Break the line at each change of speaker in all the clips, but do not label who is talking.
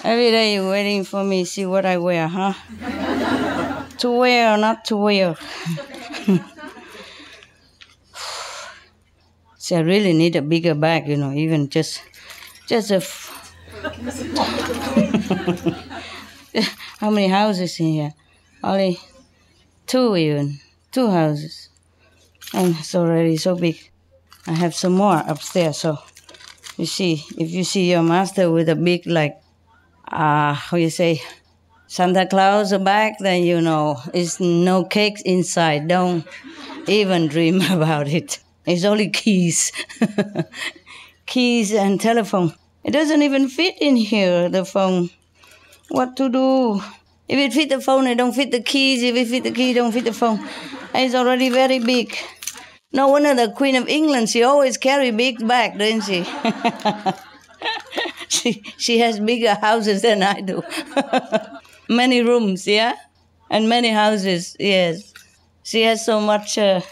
Every day you're waiting for me, see what I wear, huh? To wear or not to wear? See, I really need a bigger bag, even just a... How many houses in here? Only 2 even. 2 houses. And it's already so big. I have some more upstairs, so you see, if you see your master with a big, how you say, Santa Claus bag, then you know it's no cakes inside. Don't even dream about it. It's only keys. Keys and telephone. It doesn't even fit in here, the phone. What to do? If it fit the phone, it don't fit the keys. If it fit the key, it don't fit the phone. It's already very big. No wonder the Queen of England, she always carry big bag, doesn't she? She has bigger houses than I do. Many rooms, yeah? And many houses, yes. She has so much, I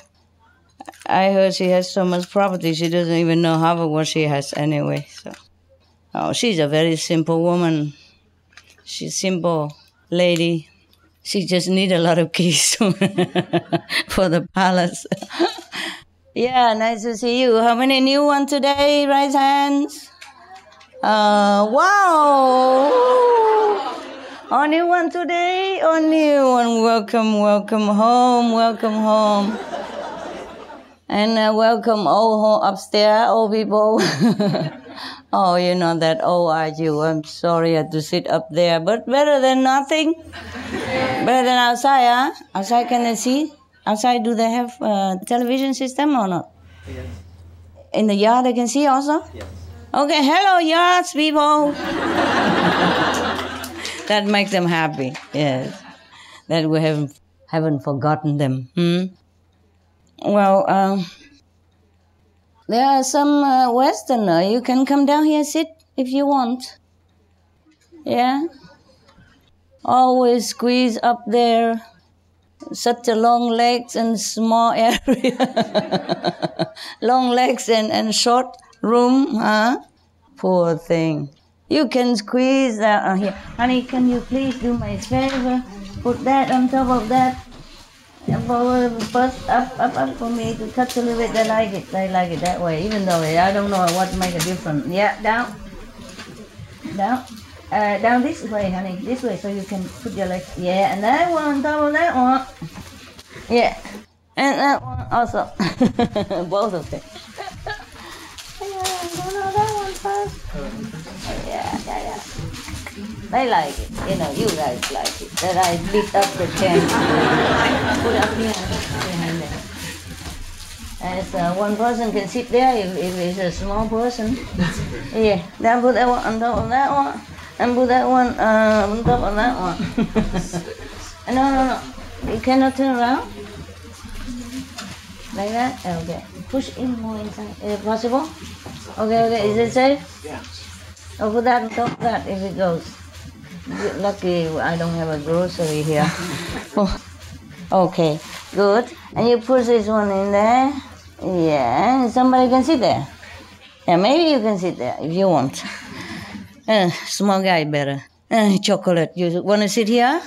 heard she has so much property, she doesn't even know half of what she has anyway. So, she's a very simple woman. She's a simple lady. She just needs a lot of keys for the palace. Yeah, nice to see you. How many new ones today? Raise hands. Wow. Oh, new one today? Oh, new one. Welcome, welcome home, welcome home. And welcome all upstairs, all people. Oh, you're not that old, are you? I'm sorry I had to sit up there, but better than nothing. Better than outside, huh? Outside, can they see? Outside, do they have television system or not?
Yes.
In the yard, they can see also?
Yes.
Okay, hello, yards, people. That makes them happy, yes. That we haven't forgotten them. Well, there are some Westerners. You can come down here and sit if you want. Yeah? Always squeeze up there. Such a long legs and small area. Long legs and short room, huh? Poor thing. You can squeeze that here. Honey, can you please do me a favor? Put that on top of that. First up for me to touch a little bit. They like it. They like it that way. Even though I don't know what make a difference. Yeah, down. Down. Down this way, honey. This way, so you can put your legs. Yeah, and that one on top of that one. Yeah, and that one also. Both of them. Yeah, that one first. Yeah. They like it. You guys like it. That I beat up the chain. Put up here behind there. As one person can sit there if it's a small person. Yeah, then put that one on top of that one. And put that one on top of that one. No. You cannot turn around. Like that? Okay. Push in more inside. Is it possible? Okay. Is it safe?
Yeah.
I'll put that on top of that if it goes. Lucky I don't have a grocery here. Oh. Okay, good. And you push this one in there. Yeah, and somebody can sit there. Yeah, maybe you can sit there if you want. Small guy better. Chocolate, you want to sit here?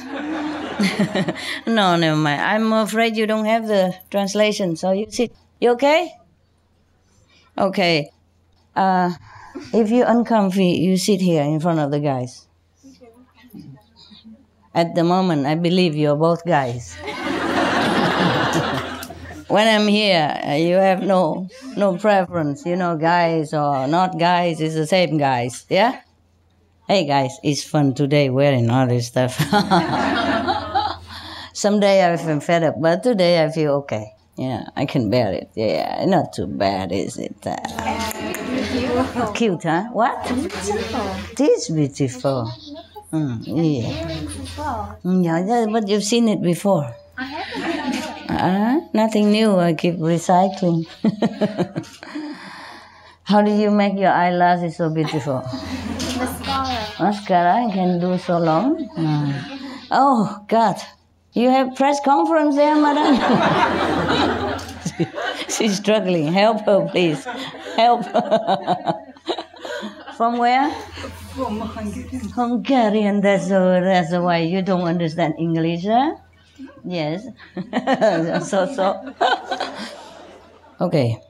No, never mind. I'm afraid you don't have the translation, so you sit. You okay? Okay. If you're uncomfy, you sit here in front of the guys. At the moment, I believe you're both guys. When I'm here, you have no preference. Guys or not guys, it's the same guys, yeah? Hey guys, it's fun today wearing all this stuff. Someday I feel fed up, but today I feel okay. Yeah, I can bear it. Yeah, not too bad, is it? Cute, huh? What?
Beautiful.
It is beautiful. Yeah, but you've seen it before.
I haven't.
Nothing new. I keep recycling. How did you make your eyelashes so beautiful?
Mascara.
Mascara, I can do so long. Oh, God. You have press conference there, madam? She's struggling. Help her, please. Help. From where? Hungarian, that's why you don't understand English, huh? Yes. so. Okay.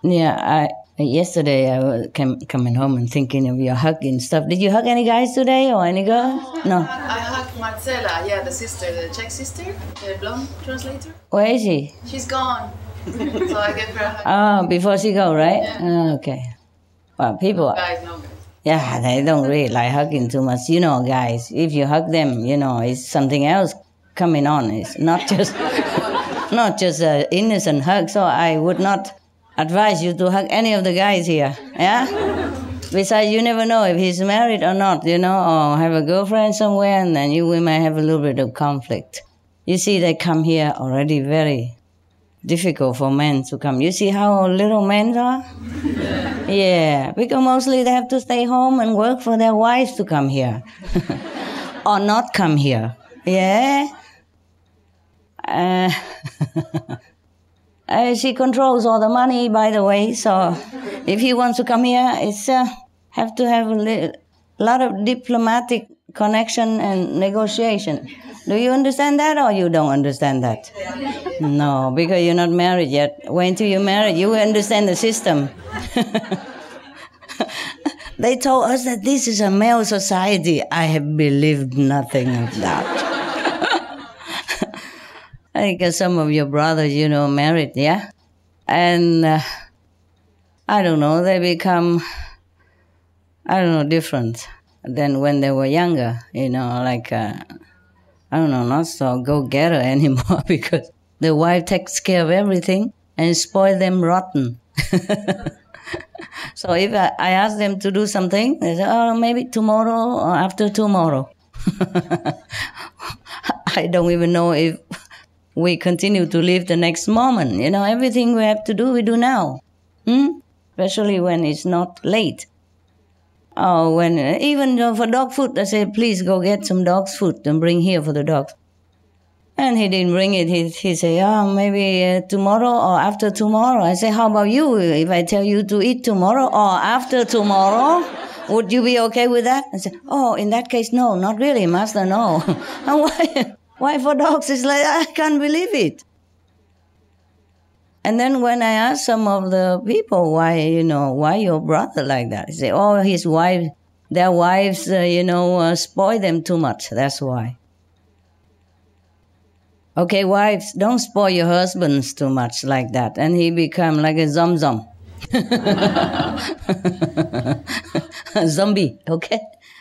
Yeah, yesterday I was coming home and thinking of your hugging stuff. Did you hug any guys today or any girls? No.
I hugged Marcela, the sister, the Czech sister, the blonde translator.
Where is she?
She's gone. So I gave her a hug.
Oh, before she go, right?
Yeah.
Okay. Well, people...
Guys, no guys.
Yeah, they don't really like hugging too much. You know, guys, if you hug them, it's something else coming on. It's not just an innocent hug. So I would not advise you to hug any of the guys here. Yeah? Besides, you never know if he's married or not, or have a girlfriend somewhere, and then we might have a little bit of conflict. You see, they come here already very difficult for men to come. You see how little men are? Yeah, because mostly they have to stay home and work for their wives to come here. Or not come here. Yeah? She controls all the money, by the way, so if he wants to come here, it's have to have a lot of diplomatic connection and negotiation. Do you understand that or you don't understand that? No, because you're not married yet. Wait till you're married, you will understand the system. They told us that this is a male society. I have believed nothing of that. I guess some of your brothers, married, yeah? And I don't know, they become, different than when they were younger, not so go-getter anymore because the wife takes care of everything and spoil them rotten. So if I ask them to do something, they say, oh, maybe tomorrow or after tomorrow. I don't even know if we continue to live the next moment. Everything we have to do, we do now. Especially when it's not late. Oh, when even for dog food, I say, please go get some dog's food and bring here for the dogs. And he didn't bring it. He said, oh, maybe tomorrow or after tomorrow. I say, how about you? If I tell you to eat tomorrow or after tomorrow, would you be okay with that? I said, oh, in that case, no, not really, master, no. And why for dogs? It's like, I can't believe it. And then when I asked some of the people why your brother like that, they say, oh, their wives, spoil them too much. That's why. Okay, wives, don't spoil your husbands too much like that. And he become like a zom-zom. A zombie, okay?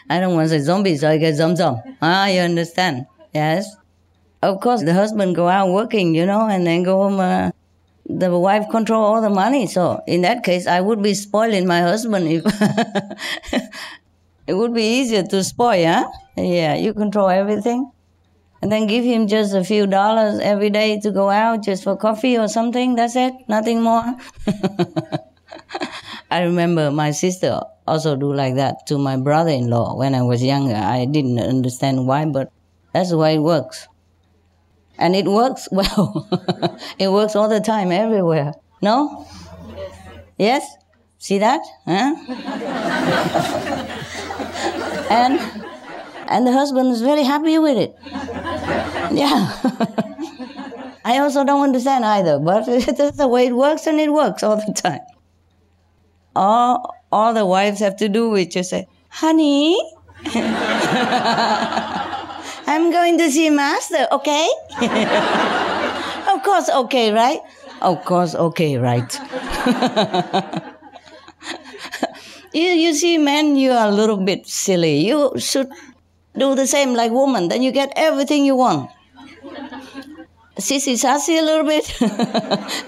I don't want to say zombie, so I get zom-zom. You understand? Yes? Of course, the husband go out working, and then go home. The wife control all the money. So in that case, I would be spoiling my husband. If it would be easier to spoil, huh? Yeah, you control everything. And then give him just a few dollars every day to go out just for coffee or something. That's it. Nothing more. I remember my sister also do like that to my brother-in-law when I was younger. I didn't understand why, but that's the way it works. And it works well. It works all the time, everywhere. No? Yes? See that? Huh? And the husband is very happy with it. Yeah. I also don't understand either, but that's the way it works, and it works all the time. All the wives have to do is just say, honey, I'm going to see master, okay? Of course, okay, right? Of course, okay, right. You see, men, you are a little bit silly. You should do the same like woman, then you get everything you want. Sissy sassy a little bit.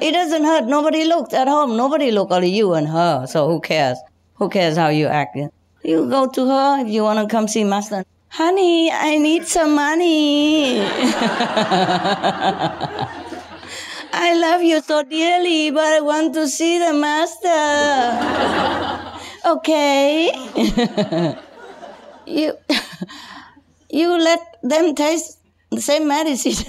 It doesn't hurt. Nobody looks at home. Nobody look, only you and her. So who cares? Who cares how you act? You go to her if you want to come see master. Honey, I need some money. I love you so dearly, but I want to see the master. Okay. You let them taste the same medicine.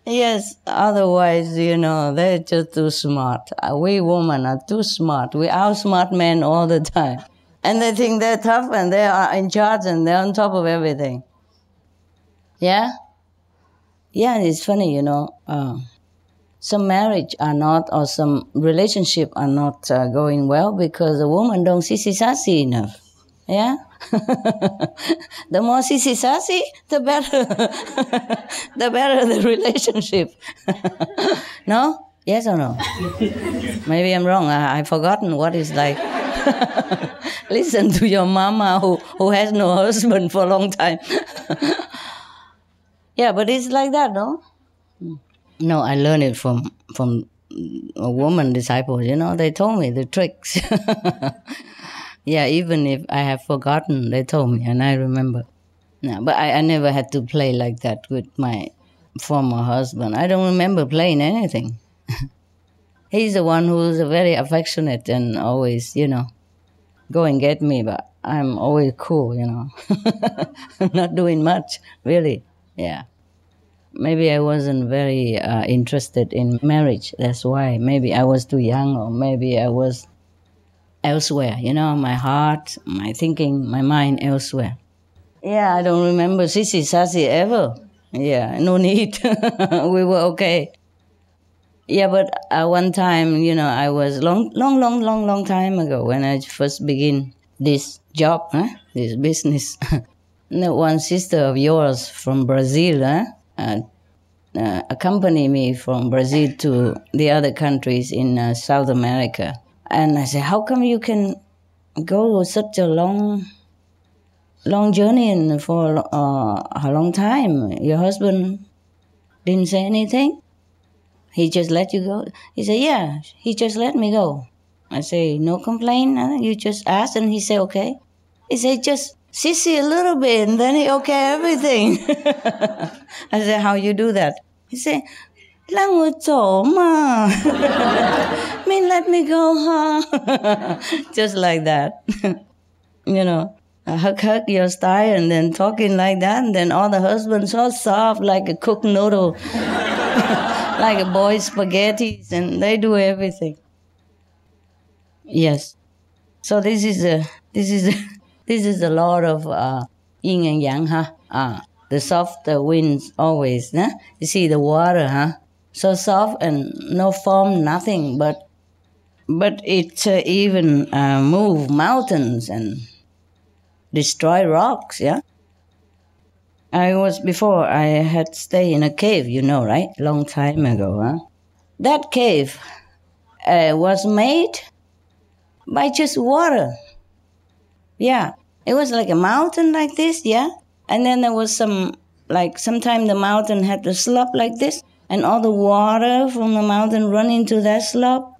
Yes, otherwise, they're just too smart. We women are too smart. We outsmart men all the time. And they think they're tough and they are in charge and they're on top of everything. Yeah? Yeah, it's funny, you know. Some marriage are not, or some relationship are not going well because the woman don't sissy sassy enough. Yeah? The more sissy sassy, the better. The better the relationship. No? Yes or no? Maybe I'm wrong. I've forgotten what it's like. Listen to your mama who has no husband for a long time. Yeah, but it's like that, no? No, I learned it from a woman disciple, you know. They told me the tricks. Yeah, even if I have forgotten, they told me, and I remember. No, but I never had to play like that with my former husband. I don't remember playing anything. He's the one who's very affectionate and always, you know, go and get me, but I'm always cool, you know. I'm not doing much, really. Yeah. Maybe I wasn't very interested in marriage. That's why. Maybe I was too young, or maybe I was elsewhere, you know, my heart, my thinking, my mind elsewhere. Yeah, I don't remember sissy sassy ever. Yeah, no need. We were okay. Yeah, but one time, you know, I was long time ago when I first began this job, this business. One sister of yours from Brazil accompanied me from Brazil to the other countries in South America. And I said, how come you can go such a long journey and for a long time? Your husband didn't say anything? He just let you go? He said, yeah, he just let me go. I say, no complaint? You just asked and he said, okay. He said, just sissy a little bit and then he okay everything. I said, how you do that? He said, let me go, huh? Just like that. You know, hug your style and then talking like that, and then all the husbands so soft like a cooked noodle, like a boiled spaghetti, and they do everything. Yes. So this is a lot of yin and yang, huh? The soft winds always, huh? You see the water, huh? So soft and no foam, nothing, but it even move mountains and destroy rocks, yeah? Before I had stayed in a cave, you know, right? Long time ago, huh? That cave was made by just water. Yeah, it was like a mountain like this, yeah? And then there was sometimes the mountain had the slope like this, and all the water from the mountain run into that slope.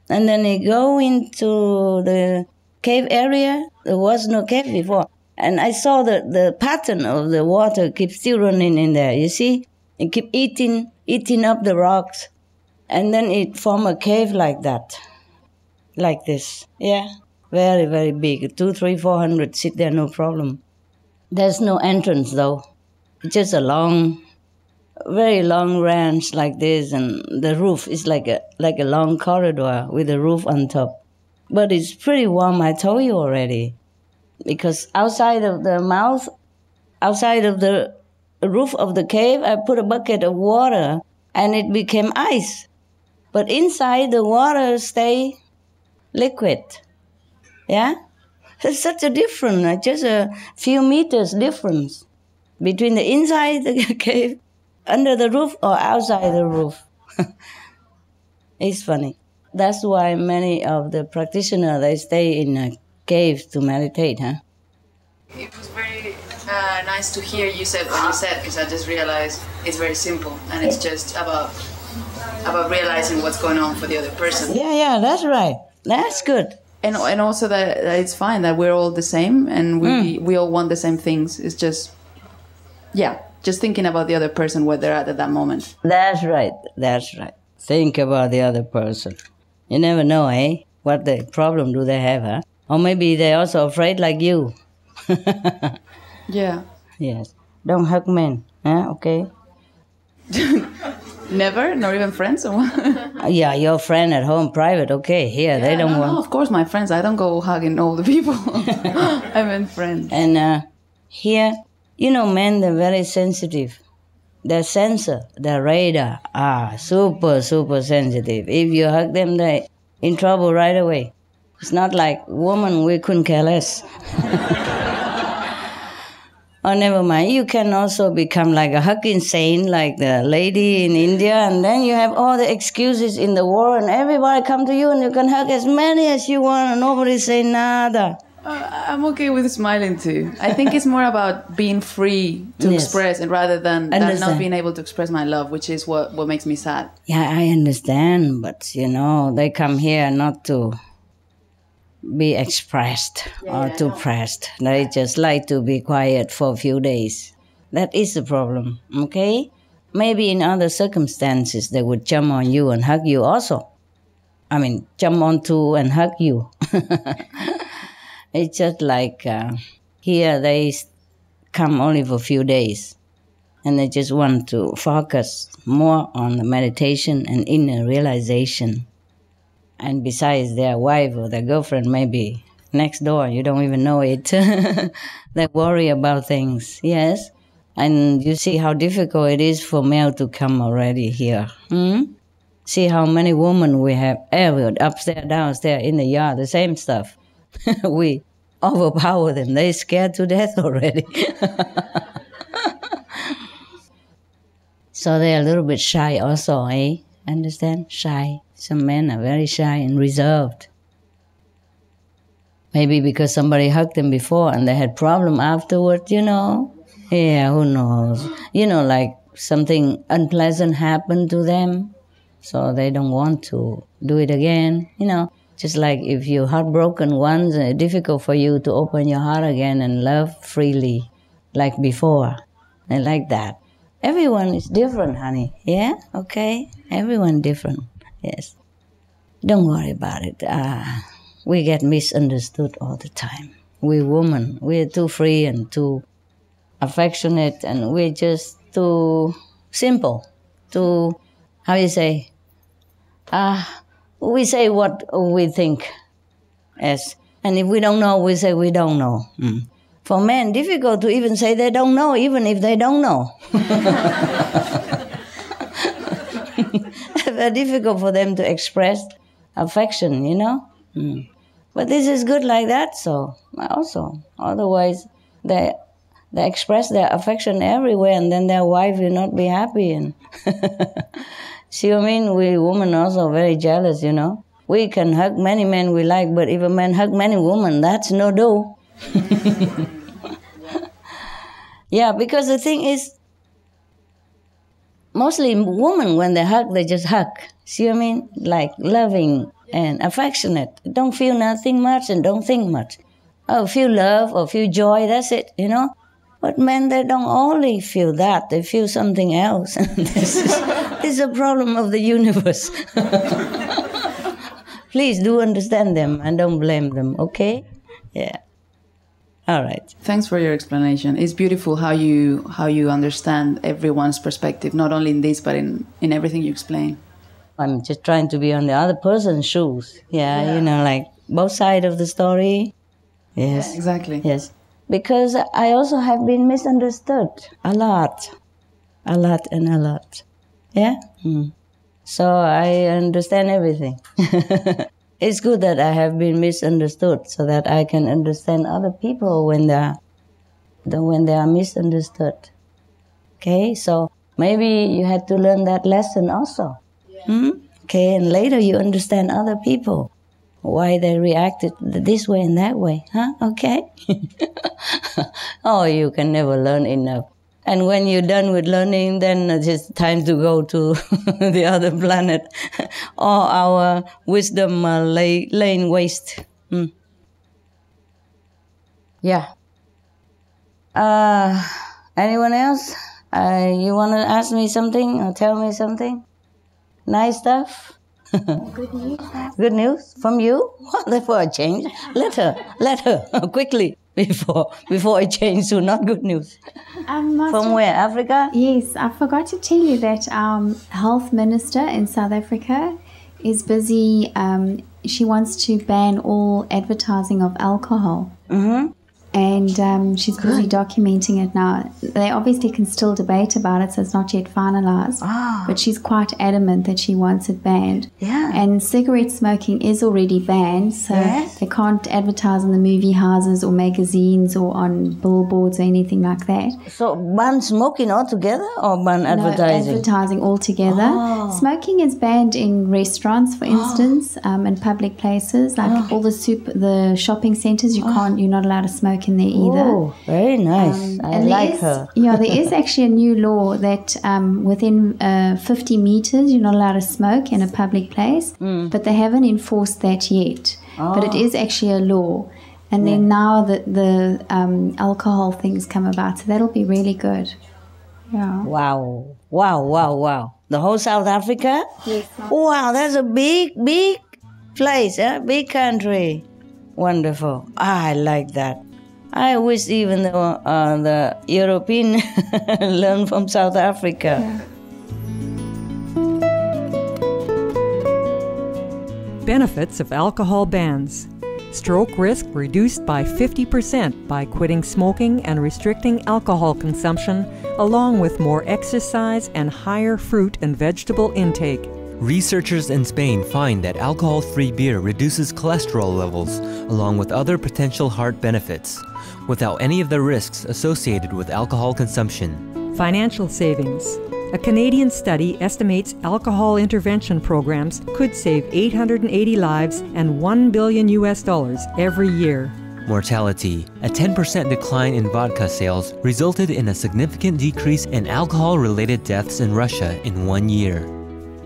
And then they go into the cave area. There was no cave before. And I saw the pattern of the water keep still running in there, you see? It keep eating up the rocks. And then it form a cave like that, like this. Yeah, very, very big. 200, 300, 400 sit there, no problem. There's no entrance, though. Just a very long ranch like this, and the roof is like a long corridor with a roof on top. But it's pretty warm, I told you already, because outside of the roof of the cave, I put a bucket of water, and it became ice. But inside, the water stay liquid. Yeah? There's such a difference, just a few meters difference between the inside the cave, under the roof, or outside the roof. It's funny. That's why many of the practitioners, they stay in a cave to meditate, huh?
It was very nice to hear you said what you said, because I just realized it's very simple, and it's just about realizing what's going on for the other person.
Yeah, that's right. That's good.
And also that it's fine that we're all the same, and we all want the same things. It's just, just thinking about the other person, where they're at that moment.
That's right. Think about the other person. You never know, eh? What the problem do they have, huh? Or maybe they're also afraid like you.
Yeah.
Yes. Don't hug men, huh? Okay?
Never? Not even friends? Or what?
Yeah, your friend at home, private, okay. Here, they don't want...
No, of course, my friends. I don't go hugging all the people. I meant friends.
And here, you know, men, they're very sensitive. Their sensor, their radar are super, super sensitive. If you hug them, they're in trouble right away. It's not like women, we couldn't care less. Oh, never mind. You can also become like a hug insane, like the lady in India, and then you have all the excuses in the world, and everybody come to you, and you can hug as many as you want, and nobody say nada.
I'm okay with smiling too. I think it's more about being free to express, and rather than not being able to express my love, which is what makes me sad.
Yeah, I understand, but you know, they come here not to be expressed or too pressed. They just like to be quiet for a few days. That is the problem, okay? Maybe in other circumstances they would jump on you and hug you also. I mean, jump onto and hug you. It's just like here they come only for a few days and they just want to focus more on the meditation and inner realization. And besides, their wife or their girlfriend may be next door. You don't even know it. They worry about things, yes. And you see how difficult it is for male to come already here. See how many women we have everywhere, upstairs, downstairs, in the yard, the same stuff. We overpower them. They're scared to death already. So they're a little bit shy also, eh? Understand? Shy. Some men are very shy and reserved. Maybe because somebody hugged them before and they had problem afterward, you know. Yeah, who knows? You know, like something unpleasant happened to them, so they don't want to do it again, you know. Just like if you're heartbroken once, it's difficult for you to open your heart again and love freely like before. And like that. Everyone is different, honey. Yeah? Okay? Everyone different. Yes. Don't worry about it. We get misunderstood all the time. We women, we're too free and too affectionate, and we're just too simple. Too, how you say? We say what we think. Yes. And if we don't know, we say we don't know. For men, difficult to even say they don't know, even if they don't know. Very difficult for them to express affection, you know. But this is good like that, so also. Otherwise, they express their affection everywhere, and then their wife will not be happy. And see what I mean? We women also very jealous, you know. We can hug many men we like, but if a man hug many women, that's no do. Yeah, because the thing is, mostly women, when they hug, they just hug. See what I mean? Like loving and affectionate. Don't feel nothing much and don't think much. Oh, feel love or feel joy, that's it, you know? But men, they don't only feel that, they feel something else. This is a problem of the universe. Please do understand them and don't blame them, okay? Yeah. All right.
Thanks for your explanation. It's beautiful how you understand everyone's perspective, not only in this, but in everything you explain.
I'm just trying to be on the other person's shoes. Yeah, you know, like both sides of the story. Yes.
Yeah, exactly.
Yes. Because I also have been misunderstood a lot. A lot and a lot. Yeah? So I understand everything. It's good that I have been misunderstood so that I can understand other people when they are misunderstood. Okay, so maybe you had to learn that lesson also. Yeah. Okay, and later you understand other people, why they reacted this way and that way. Huh? Okay? Oh, you can never learn enough. And when you're done with learning, then it's time to go to the other planet. All our wisdom laying waste. Yeah. Anyone else? You want to ask me something or tell me something? Nice stuff?
Good news.
Good news from you? What, for a change? Let her, quickly. before I change to not good news.
Master,
From where? Africa?
yes, I forgot to tell you that our health minister in South Africa is busy. She wants to ban all advertising of alcohol.
Mm-hmm.
And she's busy documenting it now. They obviously can still debate about it, so it's not yet finalized. But she's quite adamant that she wants it banned.
Yeah.
And cigarette smoking is already banned, so
Yes.
they can't advertise in the movie houses or magazines or on billboards or anything like that.
So ban smoking altogether or ban advertising?
No, advertising altogether. Smoking is banned in restaurants, for instance, in public places, like all the shopping centres. You're not allowed to smoke in there either.
Oh, very nice. I
And
like her.
Yeah, there is actually a new law that within 50 meters you're not allowed to smoke in a public place, but they haven't enforced that yet. But it is actually a law. And then now the alcohol things come about, so that'll be really good. Yeah.
Wow. The whole South Africa?
Yes.
Wow, that's a big place, big country. Wonderful. I like that. I wish even the European learn from South Africa.
Yeah.
Benefits of alcohol bans. Stroke risk reduced by 50% by quitting smoking and restricting alcohol consumption, along with more exercise and higher fruit and vegetable intake.
Researchers in Spain find that alcohol-free beer reduces cholesterol levels, along with other potential heart benefits, without any of the risks associated with alcohol consumption.
Financial savings. A Canadian study estimates alcohol intervention programs could save 880 lives and $1 billion every year.
Mortality. A 10% decline in vodka sales resulted in a significant decrease in alcohol-related deaths in Russia in 1 year.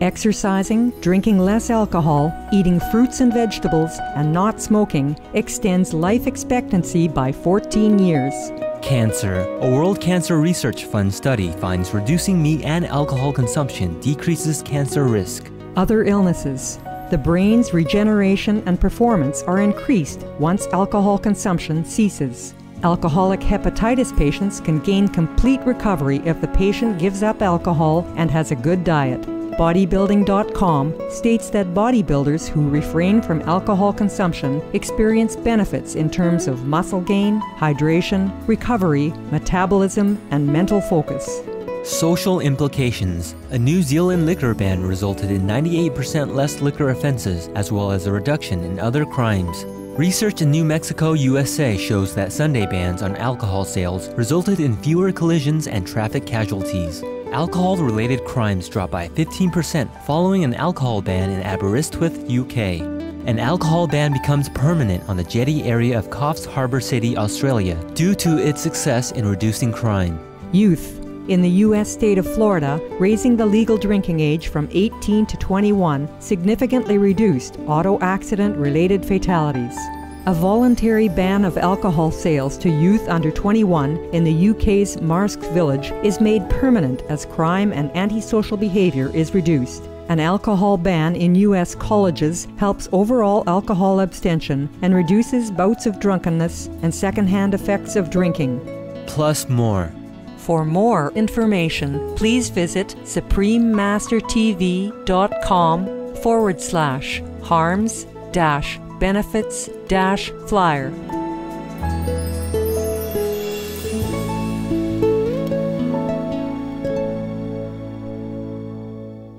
Exercising, drinking less alcohol, eating fruits and vegetables, and not smoking extends life expectancy by 14 years.
Cancer. A World Cancer Research Fund study finds reducing meat and alcohol consumption decreases cancer risk.
Other illnesses. The brain's regeneration and performance are increased once alcohol consumption ceases. Alcoholic hepatitis patients can gain complete recovery if the patient gives up alcohol and has a good diet. Bodybuilding.com states that bodybuilders who refrain from alcohol consumption experience benefits in terms of muscle gain, hydration, recovery, metabolism, and mental focus.
Social implications. A New Zealand liquor ban resulted in 98% less liquor offenses, as well as a reduction in other crimes. Research in New Mexico, USA shows that Sunday bans on alcohol sales resulted in fewer collisions and traffic casualties. Alcohol-related crimes dropped by 15% following an alcohol ban in Aberystwyth, UK. An alcohol ban becomes permanent on the jetty area of Coffs Harbour City, Australia, due to its success in reducing crime.
Youth. In the U.S. state of Florida, raising the legal drinking age from 18 to 21 significantly reduced auto accident-related fatalities. A voluntary ban of alcohol sales to youth under 21 in the UK's Marske village is made permanent as crime and antisocial behavior is reduced. An alcohol ban in U.S. colleges helps overall alcohol abstention and reduces bouts of drunkenness and secondhand effects of drinking.
Plus more.
For more information, please visit suprememastertv.com/harms-benefits-flyer.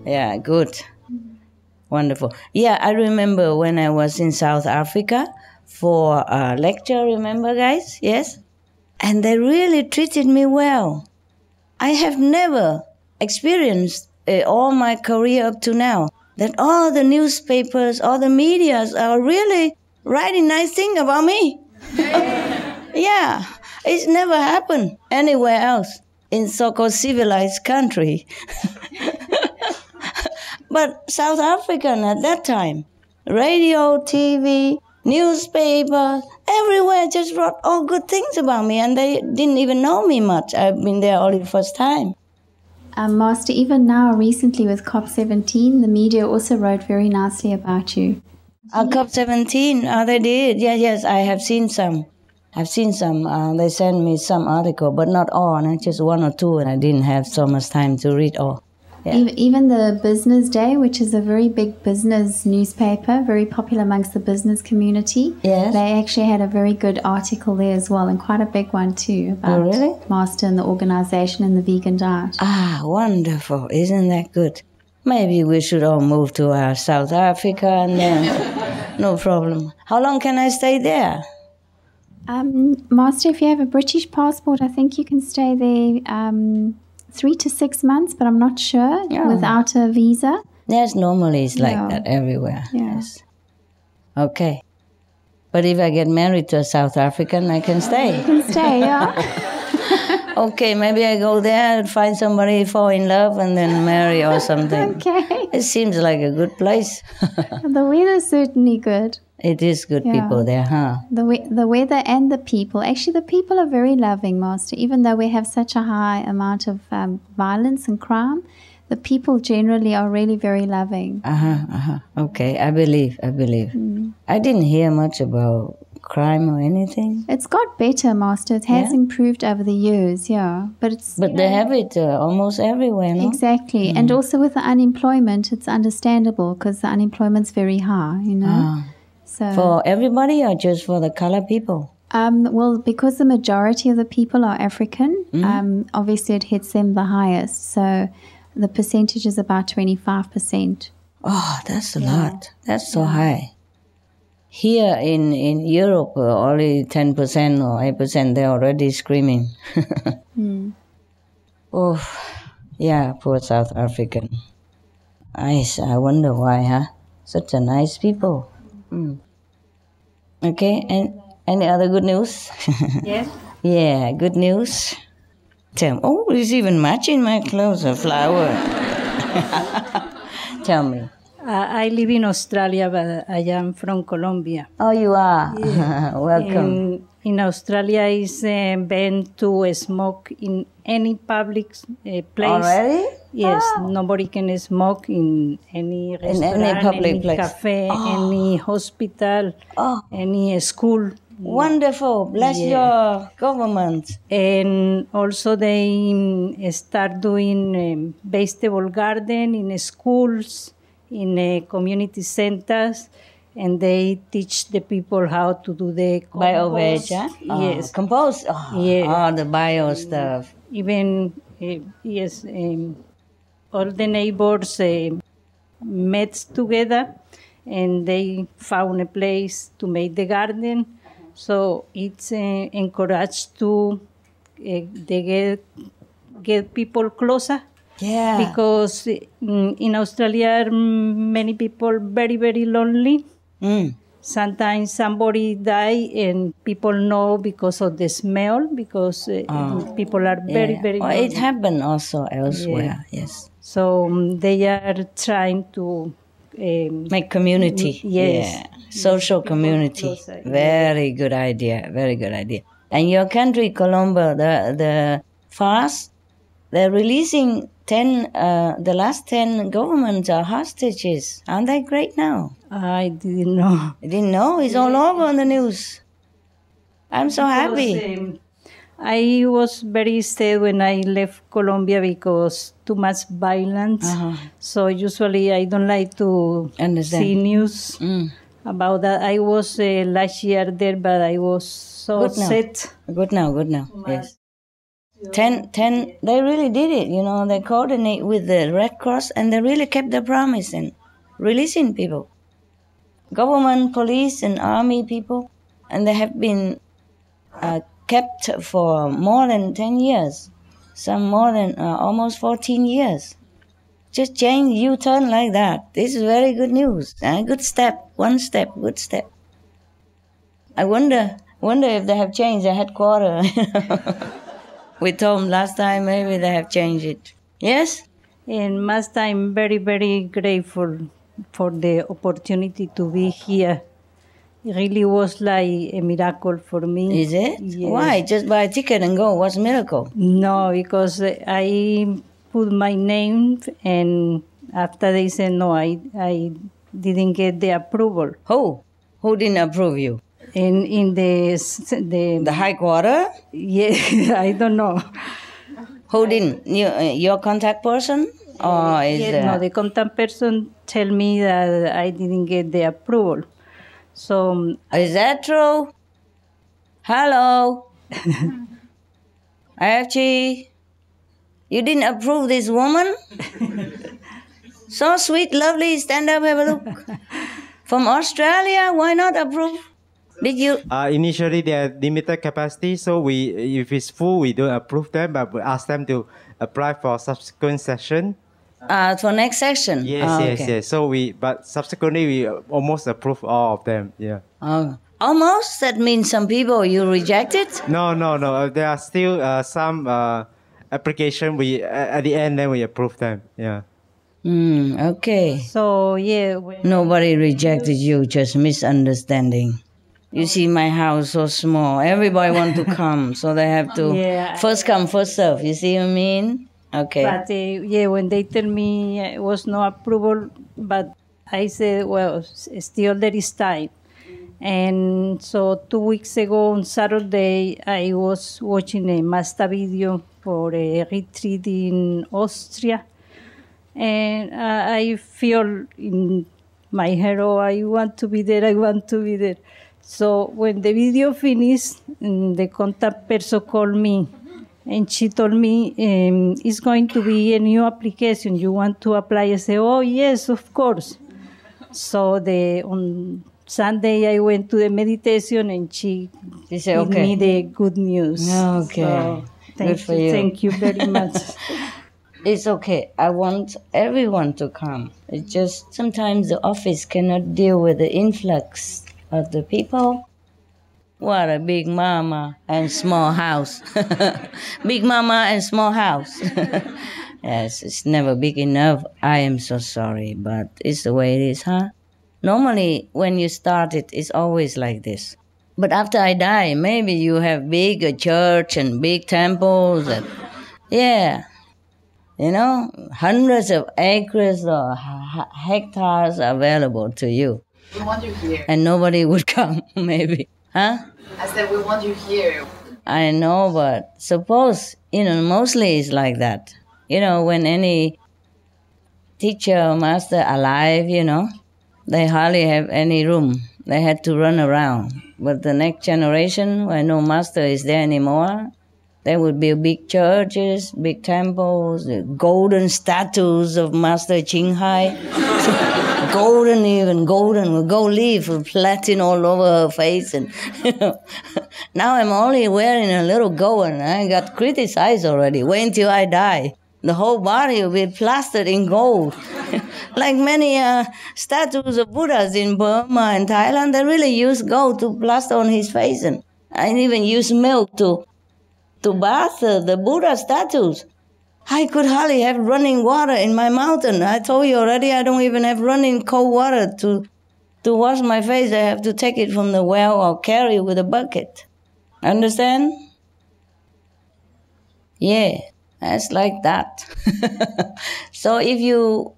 Yeah, good. Wonderful. Yeah, I remember when I was in South Africa for a lecture, remember guys? Yes? And they really treated me well. I have never experienced all my career up to now that all the newspapers, all the medias are really writing nice things about me. Yeah, it's never happened anywhere else in so-called civilized country. But South African at that time, radio, TV, newspaper, everywhere just wrote all good things about me, and they didn't even know me much. I've been there only the first time.
Master, even now, recently with COP17, the media also wrote very nicely about you.
COP17, they did. Yes, I have seen some. I've seen some, they sent me some article, but not all, just one or two, and I didn't have so much time to read all. Yeah.
Even the Business Day, which is a very big business newspaper, very popular amongst the business community.
Yes.
They actually had a very good article there as well, and quite a big one too, about Master and the organization and the vegan diet.
Ah, wonderful. Isn't that good? Maybe we should all move to South Africa and then no problem. How long can I stay there?
Master, if you have a British passport, I think you can stay there 3 to 6 months, but I'm not sure, without a visa.
Yes, normally it's like that everywhere.
Yeah.
Yes. Okay. But if I get married to a South African, I can stay.
You can stay, yeah.
Okay, maybe I go there and find somebody, fall in love, and then marry or something.
Okay.
It seems like a good place.
The weather's certainly good.
It is good people there, huh?
The weather and the people. Actually, the people are very loving, Master. Even though we have such a high amount of violence and crime, the people generally are really very loving.
Okay, I believe. I didn't hear much about crime or anything.
It's got better, Master. It has improved over the years, But
they have it almost everywhere, no?
Exactly. And also with the unemployment, it's understandable because the unemployment's very high, So,
for everybody or just for the colored people?
Well, because the majority of the people are African, obviously it hits them the highest. So the percentage is about 25%.
Oh, that's a lot. That's so high. Here in Europe, only 10% or 8%, they're already screaming. Oh, yeah, poor South African. Nice. I wonder why, huh? Such a nice people. Okay, and any other good news?
Yes.
Yeah, good news. Tell me. Oh, it's even matching my clothes, a flower. Tell me.
I live in Australia, but I am from Colombia.
Oh, you are? Yeah. Welcome.
In Australia, it's banned to smoke in any public place.
Already?
Yes, nobody can smoke in any restaurant,
in any public place.
Cafe, any hospital, any school.
Wonderful. Bless your government.
And also they start doing vegetable garden in schools, in community centers, and they teach the people how to do the compost.
Bio-veg, huh?
Yes.
Compost? Oh, the bio stuff.
Even, all the neighbors met together and they found a place to make the garden. So it's encouraged to they get people closer.
Yeah.
Because in Australia, many people very, very lonely. Sometimes somebody die and people know because of the smell, because people are very, very lonely.
It happened also elsewhere, yes.
So they are trying to
make community.
Yes.
Social community. Closer, very good idea. Very good idea. And your country, Colombia, the fast, they're releasing the last 10 governments are hostages. Aren't they great now?
I didn't know.
You didn't know? It's all over on the news. I'm so happy.
I was very sad when I left Colombia because too much violence. So usually I don't like to see news about that. I was last year there, but I was so upset.
Good now. Yes. 10, they really did it, they coordinate with the Red Cross and they really kept their promise in releasing people. Government, police and army people, and they have been kept for more than 10 years, some more than almost 14 years. Just change U-turn like that. This is very good news. Good step, good step. I wonder if they have changed their headquarters. We told them last time, maybe they have changed it. Yes?
And last time, very, very grateful for the opportunity to be here. It really was like a miracle for me.
Is it?
Yes.
Why? Just buy a ticket and go. What's a miracle?
No, because I put my name and after they said no, I didn't get the approval.
Who? Who didn't approve you?
in the
high quarter?
Yeah, I don't know.
Who didn't? Your contact person? Or
no, the contact person tell me that I didn't get the approval. So
is that true? Hello? Archie, you didn't approve this woman? So sweet, lovely, stand up, have a look. From Australia, why not approve? Did you?
Initially, they are limited capacity, so if it's full, we don't approve them, but we ask them to apply for subsequent session.
For next session?
Yes. So but subsequently, we almost approve all of them, yeah.
Almost? That means some people you rejected?
No. There are still some application. At the end, then we approve them, yeah.
Okay.
So, yeah.
Nobody rejected you, just misunderstanding. You see my house so small. Everybody want to come, so they have to first come, first serve. You see what I mean? Okay.
But when they tell me it was no approval, but I said, well, still there is time. And so 2 weeks ago on Saturday, I was watching a master video for a retreat in Austria. And I feel in my head, I want to be there. So when the video finished, the contact person called me. And she told me, it's going to be a new application. You want to apply? I said, oh, yes, of course. So on Sunday, I went to the meditation, and she
said,
gave me the good news.
Okay.
So,
good for you.
Thank you very much.
It's okay. I want everyone to come. It's just sometimes the office cannot deal with the influx of the people. What a big mama and small house. Big mama and small house. Yes, it's never big enough. I am so sorry, but it's the way it is, huh? Normally, when you start it's always like this. But after I die, maybe you have big church and big temples. And, hundreds of acres or hectares available to you.
We want you here.
And nobody would come, maybe. Huh?
I said we want you here.
I know, but suppose, mostly it's like that. When any teacher or master alive, they hardly have any room. They had to run around. But the next generation, when no master is there anymore, there would be big churches, big temples, golden statues of Master Hai. golden, with gold leaf, platin all over her face. And now I'm only wearing a little gold, and I got criticized already. Wait until I die. The whole body will be plastered in gold. Like many statues of Buddhas in Burma and Thailand, they really use gold to plaster on his face. And I even use milk to bath the Buddha statues. I could hardly have running water in my mountain. I told you already, I don't even have running cold water to wash my face. I have to take it from the well or carry it with a bucket. Understand? Yeah, that's like that. So if you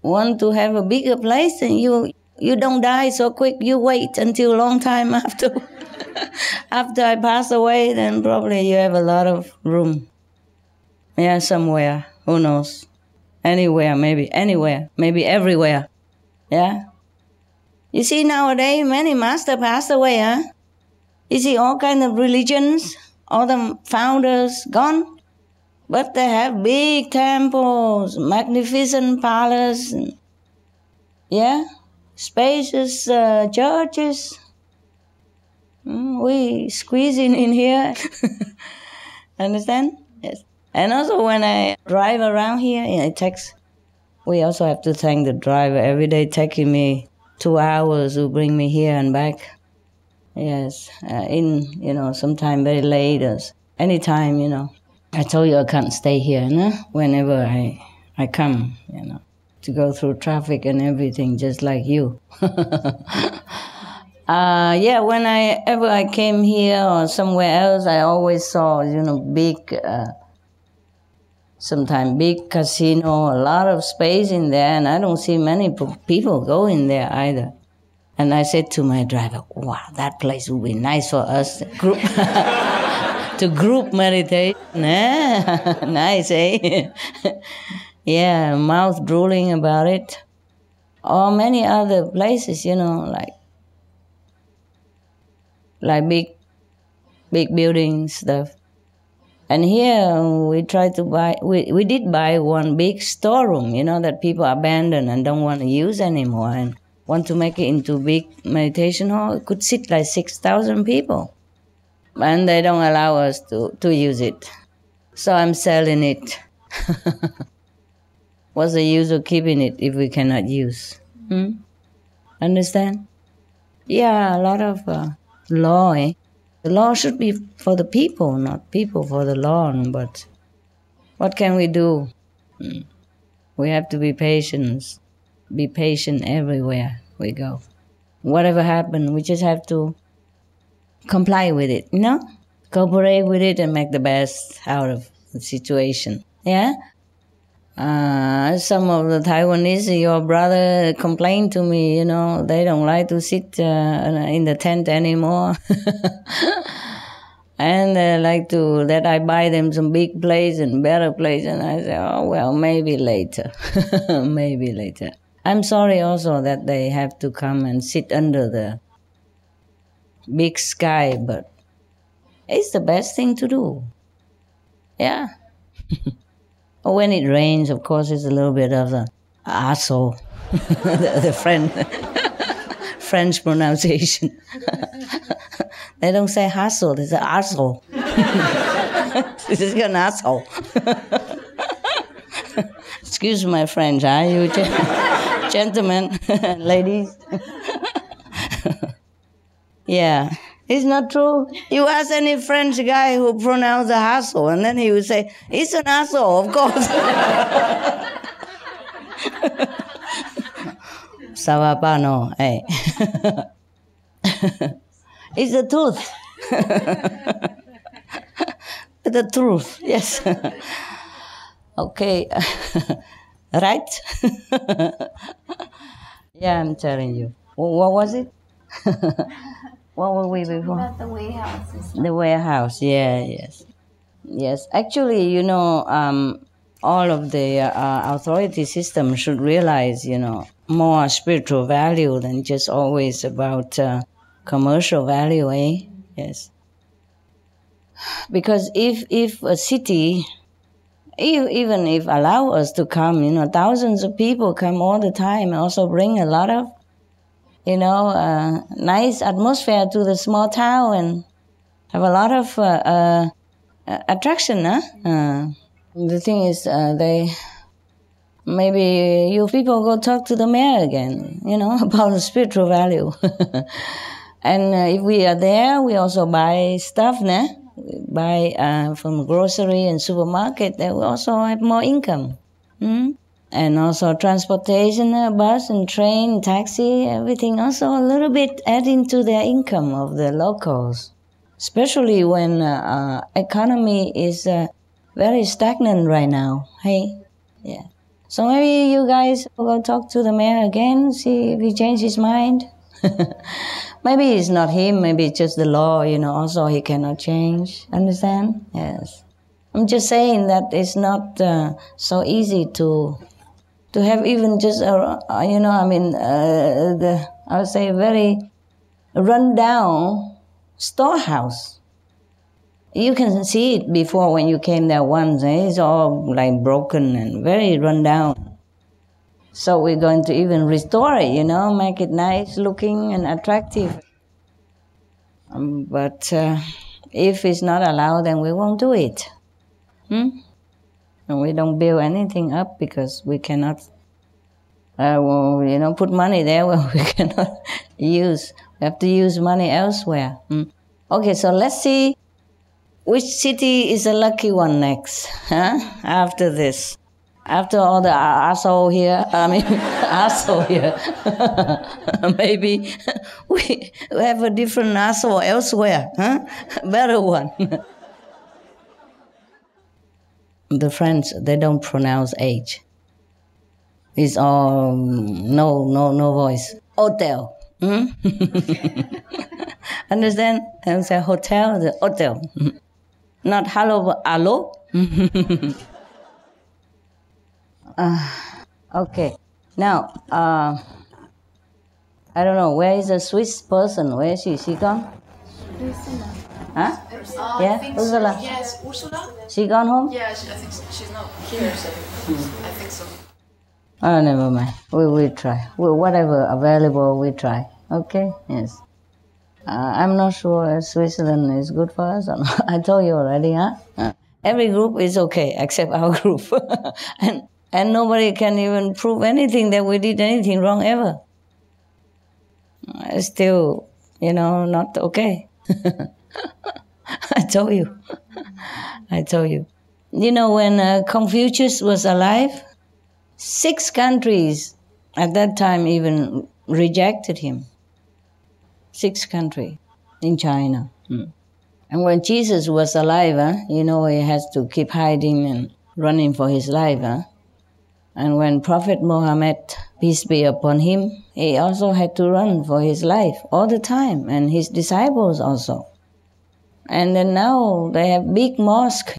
want to have a bigger place, then you don't die so quick. You wait until a long time after. After I pass away, then probably you have a lot of room. Yeah, somewhere. Who knows? Anywhere, maybe everywhere. Yeah? You see, nowadays, many masters passed away, huh? You see, all kind of religions, all the founders gone. But they have big temples, magnificent palaces, spacious churches. We squeezing in here. Understand? Yes. And also when I drive around here, we also have to thank the driver every day taking me 2 hours to bring me here and back. Yes, sometime very late or anytime, I told you I can't stay here, whenever I come, to go through traffic and everything, just like you. Whenever I came here or somewhere else, I always saw, big, sometimes big casino, a lot of space in there, and I don't see many people go in there either. And I said to my driver, wow, that place would be nice for us group to group meditate. Nice, eh? Yeah, mouth drooling about it. Or many other places, like big buildings stuff. And here we tried to buy, we did buy one big storeroom, that people abandon and don't want to use anymore and want to make it into big meditation hall. It could sit like 6,000 people. And they don't allow us to use it. So I'm selling it. What's the use of keeping it if we cannot use? Understand? Yeah, a lot of law, eh? The law should be for the people, not people for the law. But what can we do? We have to be patient. Be patient everywhere we go. Whatever happens, we just have to comply with it, Cooperate with it and make the best out of the situation. Yeah? Some of the Taiwanese, your brother complained to me, they don't like to sit in the tent anymore. And they like that I buy them some big place and better place. And I say, oh, well, maybe later. Maybe later. I'm sorry also that they have to come and sit under the big sky, but it's the best thing to do. Yeah. When it rains, of course, it's a little bit of the asshole, the French pronunciation. They don't say hassle, they say asshole. This is an asshole. Excuse my French, you gentlemen, ladies. Yeah. It's not true. You ask any French guy who pronounces a hassle, and then he would say, it's an asshole, of course. Ça va pas, no? Hey. It's the truth. The truth, yes. Okay. Right? Yeah, I'm telling you. What was it? What were we before?
About the warehouses.
The warehouse, yeah, yes. Yes, actually, all of the authority system should realize, more spiritual value than just always about commercial value, eh? Yes. Because if a city, even if allow us to come, thousands of people come all the time and also bring a lot of nice atmosphere to the small town and have a lot of attraction. The thing is, maybe you people go talk to the mayor again, about the spiritual value. And if we are there, we also buy stuff, We buy from grocery and supermarket. They will also have more income. And also transportation, bus and train, taxi, everything also a little bit adding to their income of the locals. Especially when economy is very stagnant right now. Hey, yeah. So maybe you guys will go talk to the mayor again, see if he changed his mind. Maybe it's not him, maybe it's just the law, also he cannot change. Understand? Yes. I'm just saying that it's not so easy to have even just I would say a very run-down storehouse. You can see it before when you came there once. It's all like broken and very run-down. So we're going to even restore it, make it nice looking and attractive. But if it's not allowed, then we won't do it. And we don't build anything up because we cannot, put money there where we cannot use. We have to use money elsewhere. Okay, so let's see which city is a lucky one next, after this. After all the asshole here, maybe we have a different asshole elsewhere, better one. The French, they don't pronounce H. It's all no voice. Hotel. Hmm? Understand? And say hotel, the hotel. Not hello, but hello. Okay. Now, I don't know, where is the Swiss person? Where is she? She gone? Huh? Yeah, Ursula.
Yes, Ursula?
She gone home?
Yeah, I think so. She's not here, so I think so.
Oh, never mind. We try. Whatever available, we try. Okay? Yes. I'm not sure if Switzerland is good for us or not. I told you already, huh? Every group is okay except our group. and nobody can even prove anything that we did anything wrong ever. It's still, not okay. I told you. When Confucius was alive, 6 countries at that time even rejected him. 6 countries in China. And when Jesus was alive, he has to keep hiding and running for his life. And when Prophet Muhammad, peace be upon him, he also had to run for his life all the time, and his disciples also. And then now they have big mosque,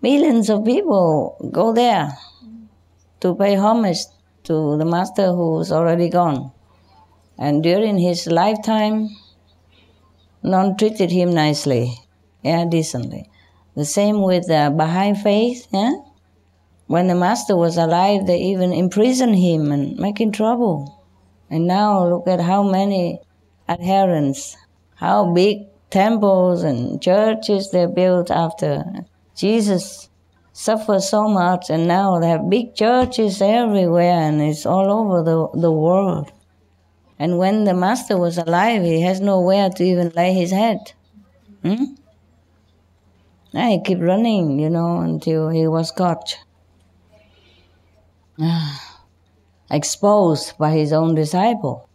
Millions of people go there to pay homage to the master who's already gone. And during his lifetime, none treated him nicely, decently. The same with the Baha'i faith, When the master was alive, they even imprisoned him and making trouble. And now look at how many adherents, how big temples and churches they built after Jesus suffered so much, and now they have big churches everywhere, and it's all over the world. And when the master was alive, he has nowhere to even lay his head. Now he kept running, until he was caught. Exposed by his own disciple.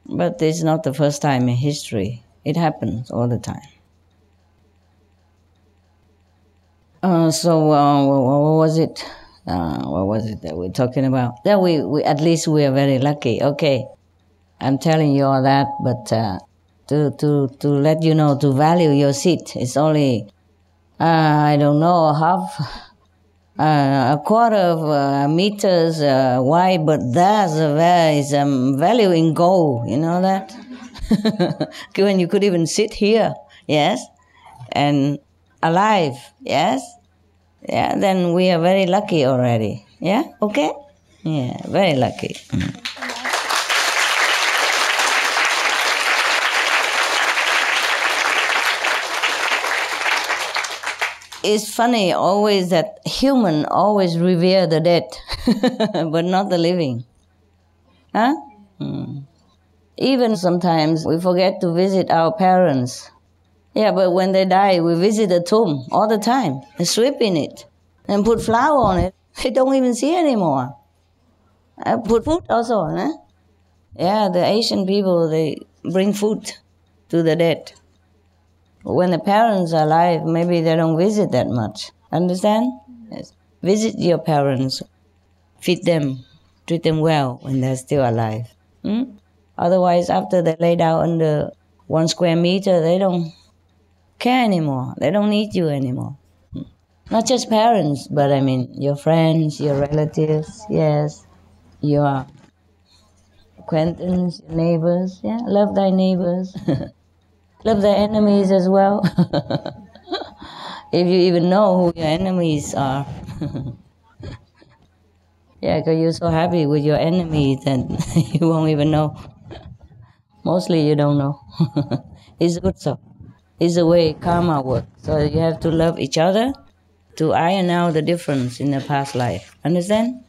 But it's not the first time in history. It happens all the time. What was it? What was it that we're talking about? That we at least we are very lucky. Okay, I'm telling you all that, but to let you know to value your seat, it's only I don't know a quarter of meters wide, but that's value in gold. You know that? When you could even sit here, yes, and alive, yes. Yeah, then we are very lucky already. Yeah, okay? Yeah, very lucky. It's funny always that human always revere the dead, but not the living. Huh? Even sometimes we forget to visit our parents. Yeah, but when they die, we visit the tomb all the time and sweep in it and put flour on it. They don't even see anymore. I put food also, huh? Yeah, the Asian people, they bring food to the dead. But when the parents are alive, maybe they don't visit that much. Understand? Yes. Visit your parents. Feed them. Treat them well when they're still alive. Otherwise, after they lay down under 1 square meter, they don't care anymore. They don't need you anymore. Not just parents, but I mean your friends, your relatives, yes, your acquaintance, your neighbors. Yeah, love thy neighbors. Love thy enemies as well. If you even know who your enemies are. Yeah, because you're so happy with your enemies that you won't even know. Mostly you don't know. It's good so. It's the way karma works. So you have to love each other to iron out the difference in the past life. Understand?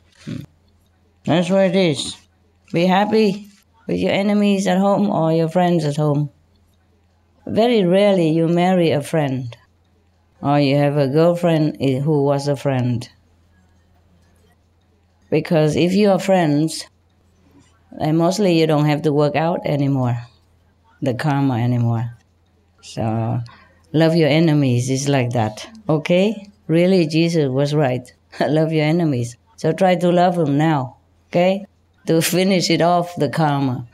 That's what it is. Be happy with your enemies at home or your friends at home. Very rarely you marry a friend or you have a girlfriend who was a friend. Because if you are friends, then mostly you don't have to work out anymore, the karma anymore. So, love your enemies is like that, okay? Really, Jesus was right. Love your enemies. So try to love them now, okay? to finish it off, the karma,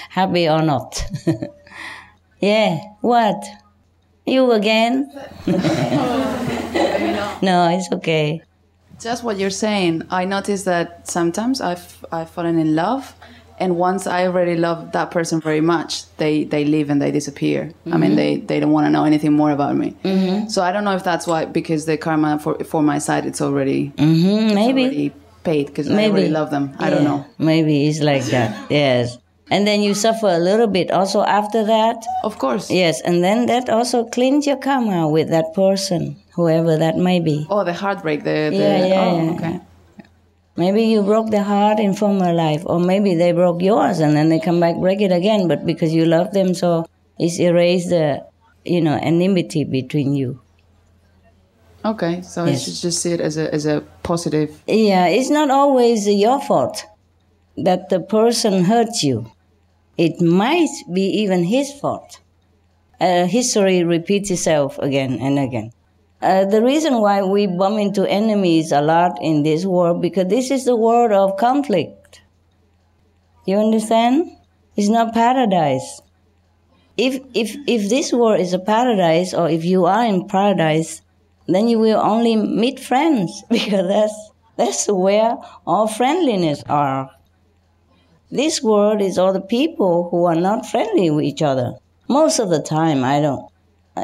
happy or not. Yeah, what? You again? No, it's okay.
Just what you're saying, I noticed that sometimes I've fallen in love, and once I already love that person very much, they leave and they disappear. Mm-hmm. I mean, they don't want to know anything more about me. Mm-hmm. So I don't know if that's why, because the karma for my side, it's already,
maybe
already paid, because I already love them. I don't know.
Maybe it's like that, yes. And then you suffer a little bit also after that.
Of course.
Yes, and then that also cleans your karma with that person, whoever that may be.
Oh, the heartbreak.
Yeah.
Okay.
Maybe you broke their heart in former life, or maybe they broke yours and then they come back, break it again, but because you love them, so it's erased the, enmity between you.
Okay, so I should just see it as a positive.
Yeah, it's not always your fault that the person hurts you. It might be even his fault. History repeats itself again and again. The reason why we bump into enemies a lot in this world, because this is the world of conflict. You understand? It's not paradise. If this world is a paradise, or if you are in paradise, then you will only meet friends, because that's where all friendliness are. This world is all the people who are not friendly with each other. Most of the time,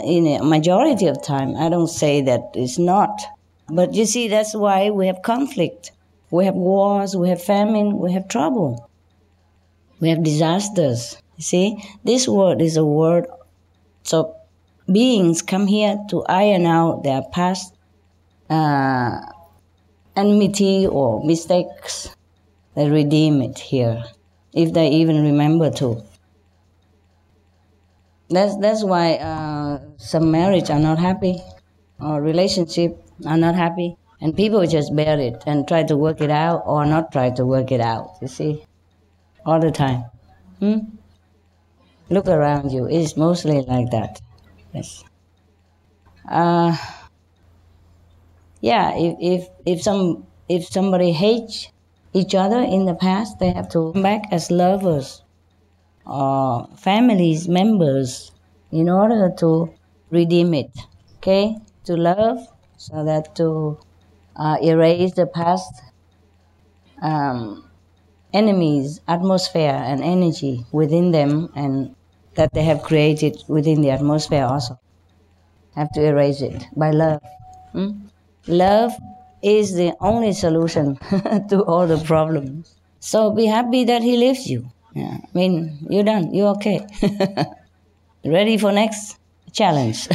in a majority of time, I don't say that it's not. But you see, that's why we have conflict. We have wars, we have famine, we have trouble. We have disasters. You see, this world is a world. So beings come here to iron out their past enmity or mistakes. They redeem it here, if they even remember to. That's why some marriage are not happy, or relationship are not happy, and people just bear it and try to work it out, or not try to work it out, you see, all the time. Look around you, it's mostly like that. Yes. If somebody hates each other in the past, they have to come back as lovers or families, members, in order to redeem it, okay? To love, so that to erase the past enemies, atmosphere and energy within them, and that they have created within the atmosphere also. Have to erase it by love. Love is the only solution to all the problems. So be happy that he leaves you. Yeah, I mean, you're done, you're okay. Ready for next challenge.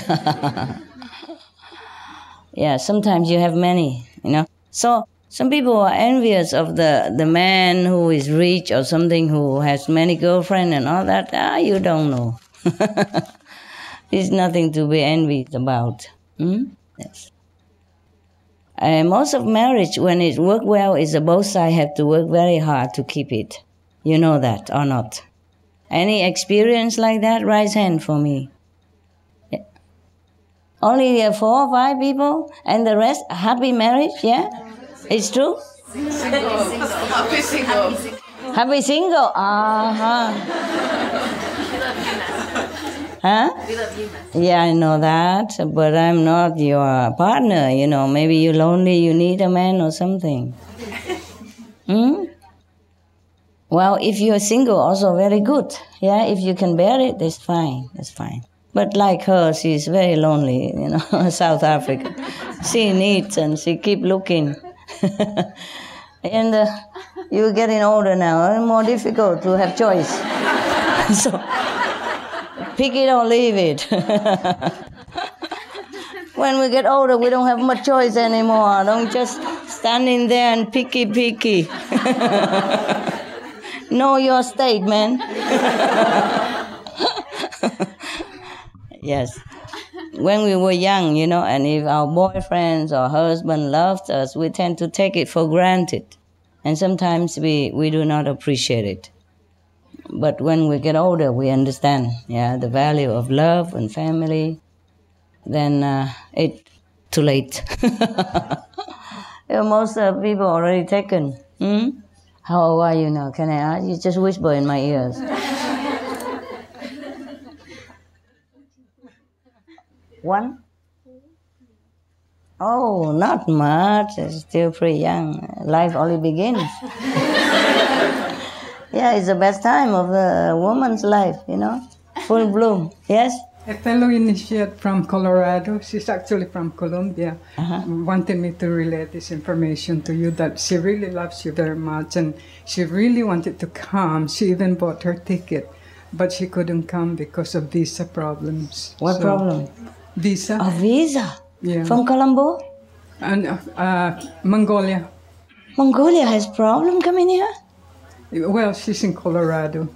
Yeah, sometimes you have many, So some people are envious of the man who is rich or something, who has many girlfriends and all that. You don't know. It's nothing to be envious about. Yes. Most of marriage, when it works well, is both sides have to work very hard to keep it. You know that or not? Any experience like that? Raise hand for me. Yeah. Only 4 or 5 people, and the rest happy marriage. Yeah, it's true.
Happy single.
Happy single. Huh?
We love you, man.
Yeah, I know that, but I'm not your partner, Maybe you're lonely, you need a man or something. Well, if you're single, also very good. Yeah, if you can bear it, that's fine. That's fine. But like her, she's very lonely, South Africa. She needs and she keep looking. And you're getting older now, and more difficult to have choice. So pick it or leave it. When we get older, we don't have much choice anymore. Don't just stand in there and picky. Know your state, man. Yes. When we were young, and if our boyfriends or husband loved us, we tend to take it for granted. And sometimes we do not appreciate it. But when we get older, we understand, the value of love and family. Then it's too late. Most people already taken. How old are you now? Can I ask? You just whisper in my ears. One? Oh, not much. It's still pretty young. Life only begins. Yeah, it's the best time of a woman's life, full bloom. Yes?
A fellow initiate from Colorado, she's actually from Colombia, wanted me to relay this information to you, that she really loves you very much and she really wanted to come. She even bought her ticket, but she couldn't come because of visa problems.
What problem?
Visa.
A visa?
Yeah.
From Colombo?
And Mongolia.
Mongolia has problem coming here?
Well, she's in Colorado.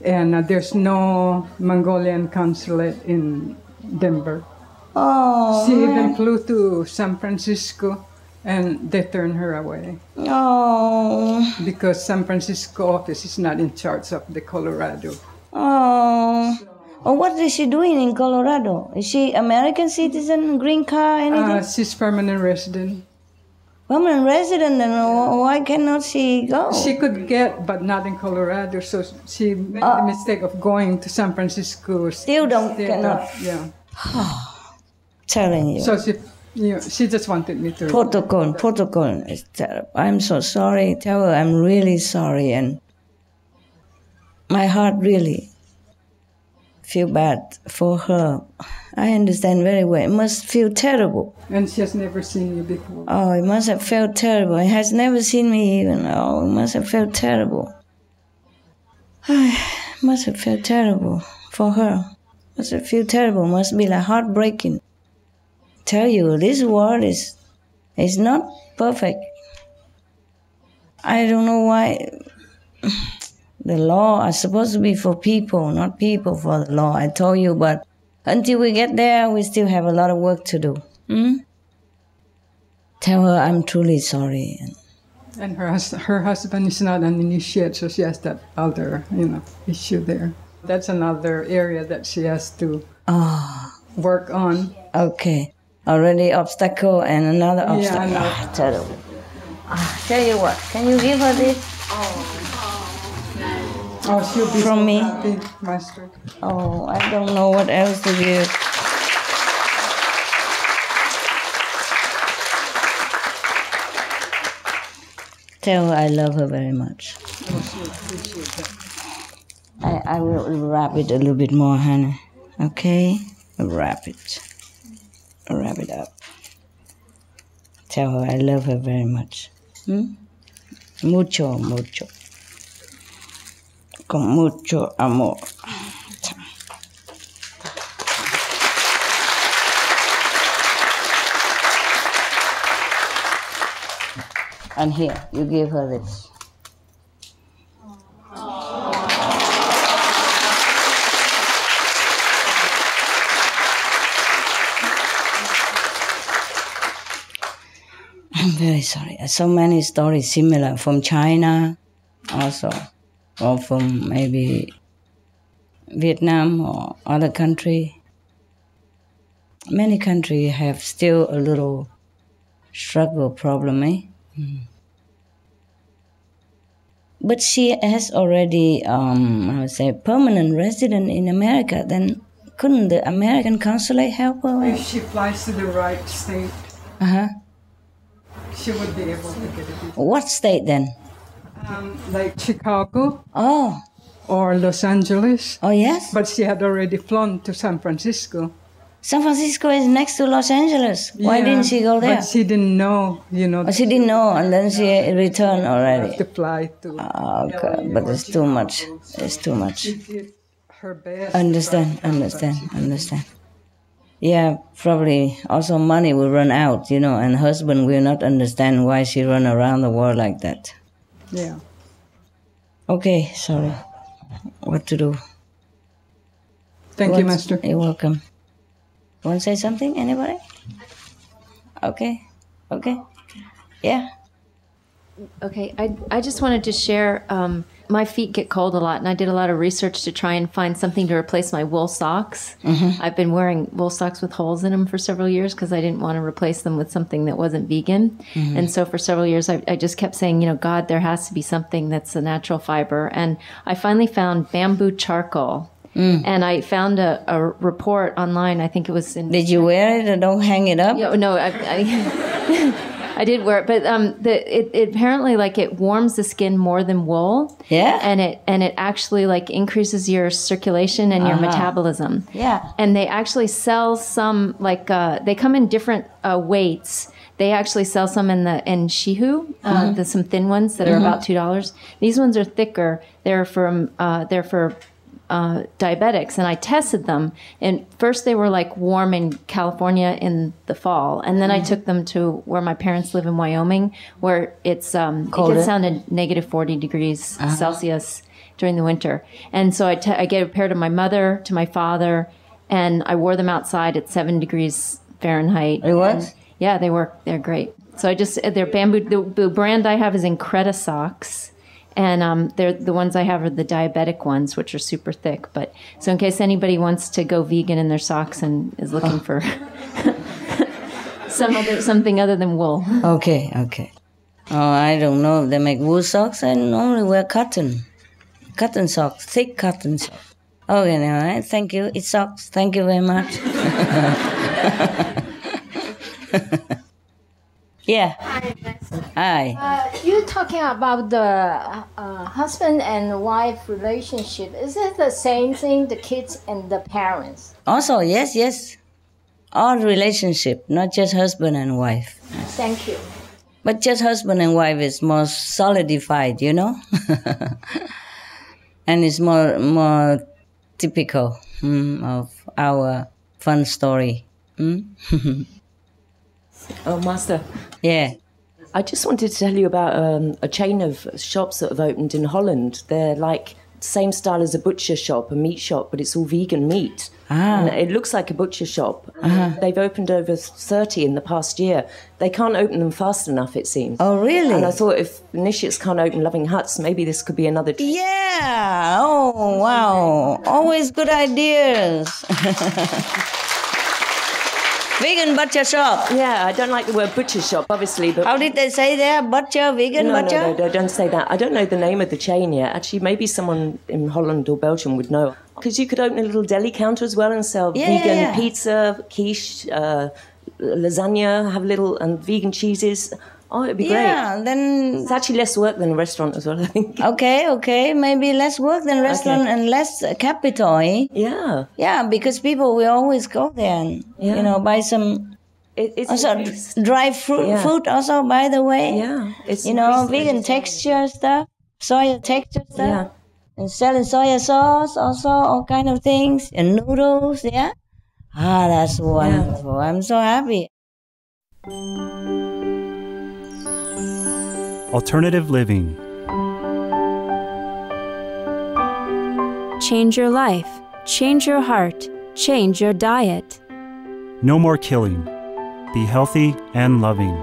And there's no Mongolian consulate in Denver.
Oh.
She even flew to San Francisco and they turned her away.
Oh.
Because San Francisco office is not in charge of the Colorado.
Oh. Oh, what is she doing in Colorado? Is she American citizen, green card, anything?
She's permanent resident.
Permanent resident, then why cannot she go?
She could get, but not in Colorado. So she made the mistake of going to San Francisco.
Still cannot.
Yeah.
Telling you.
So she just wanted me to.
Protocol is terrible. I'm so sorry. Tell her I'm really sorry, and my heart really feel bad for her. I understand very well. It must feel terrible.
And she has never seen you before.
Oh, it must have felt terrible. It has never seen me even. Oh, it must have felt terrible. It must have felt terrible for her. Must have felt terrible. Must be like heartbreaking. Tell you, this world is not perfect. I don't know why. The law is supposed to be for people, not people for the law. I told you, but until we get there, we still have a lot of work to do. Tell her I'm truly sorry.
And her husband is not an initiate, so she has that other, issue there. That's another area that she has to work on.
Okay. Already obstacle and another obstacle.
Yeah,
Terrible. Tell you what, can you give her this?
Oh, she'll be
from
so
me.
Happy, Master.
Oh, I don't know what else to give. Tell her I love her very much. I will wrap it a little bit more, honey. Okay? Wrap it. Wrap it up. Tell her I love her very much. Mucho, mucho. Con mucho amor. And here, you give her this. I'm very sorry. So many stories similar from China also, or from maybe Vietnam or other country. Many countries have still a little struggle problem, But she has already, permanent resident in America. Then couldn't the American consulate help her?
If she flies to the right state, she would be able to get it.
What state then?
Like Chicago.
Oh.
Or Los Angeles.
Oh, yes?
But she had already flown to San Francisco.
San Francisco is next to Los Angeles. Why didn't she go there?
But she didn't know,
she didn't know, and then she returned already.
To fly to.
Oh, God, but it's too much. It's too much.
She did her best.
Understand. Yeah, probably also money will run out, and husband will not understand why she run around the world like that.
Yeah.
Okay, sorry. What to do?
Thank you, Master.
You're welcome. Want to say something, anybody? Okay. Yeah.
Okay, I just wanted to share my feet get cold a lot, and I did a lot of research to try and find something to replace my wool socks. I've been wearing wool socks with holes in them for several years because I didn't want to replace them with something that wasn't vegan. And so for several years, I just kept saying, God, there has to be something that's a natural fiber. And I finally found bamboo charcoal. And I found a report online. I think it was in...
Did you wear it or don't hang it up?
No, I did wear it, but it apparently it warms the skin more than wool.
Yeah.
And it actually increases your circulation and your metabolism.
Yeah.
And they actually sell some they come in different weights. They actually sell some in Shihu, some thin ones that are about $2. These ones are thicker. They're for diabetics, and I tested them. And first they were warm in California in the fall, and then I took them to where my parents live in Wyoming, where it's it gets down to negative 40 degrees Celsius during the winter. And so I gave a pair to my mother, to my father, and I wore them outside at 7 degrees Fahrenheit.
It was?
Yeah, they work. They're great. So they're bamboo. The brand I have is Increta socks. And they're the ones I have are the diabetic ones, which are super thick. But so in case anybody wants to go vegan in their socks and is looking for something other than wool.
Okay. Oh, I don't know if they make wool socks. I normally wear cotton socks, thick cotton socks. Okay, now thank you. It's socks. Thank you very much. Yeah. Hi.
You're talking about the husband and wife relationship. Is it the same thing, the kids and the parents?
Also, yes. All relationship, not just husband and wife.
Thank you.
But just husband and wife is more solidified, And it's more typical of our fun story.
Oh, Master.
Yeah.
I just wanted to tell you about a chain of shops that have opened in Holland. They're same style as a butcher shop, a meat shop, but it's all vegan meat. And it looks like a butcher shop. They've opened over 30 in the past year. They can't open them fast enough, it seems.
Oh, really?
And I thought if initiates can't open loving huts, maybe this could be another...
Yeah! Oh, wow. Always good ideas. Vegan butcher shop.
Yeah, I don't like the word butcher shop, obviously, but...
How did they say there? Butcher, vegan butcher?
No, don't say that. I don't know the name of the chain yet. Actually, maybe someone in Holland or Belgium would know. Because you could open a little deli counter as well and sell vegan pizza, quiche, lasagna, have and vegan cheeses. Oh, it'd be great.
Yeah, then...
It's actually less work than a restaurant as well, I think.
Okay. Maybe less work than restaurant and less capital, eh?
Yeah.
Yeah, because people will always go there and, buy some...
It's
also dry fruit also, by the way.
Yeah. It's
vegan texture stuff, soya texture stuff. Yeah. And selling soya sauce also, all kind of things. And noodles, yeah? That's wonderful. Yeah. I'm so happy.
Alternative living.
Change your life. Change your heart. Change your diet.
No more killing. Be healthy and loving.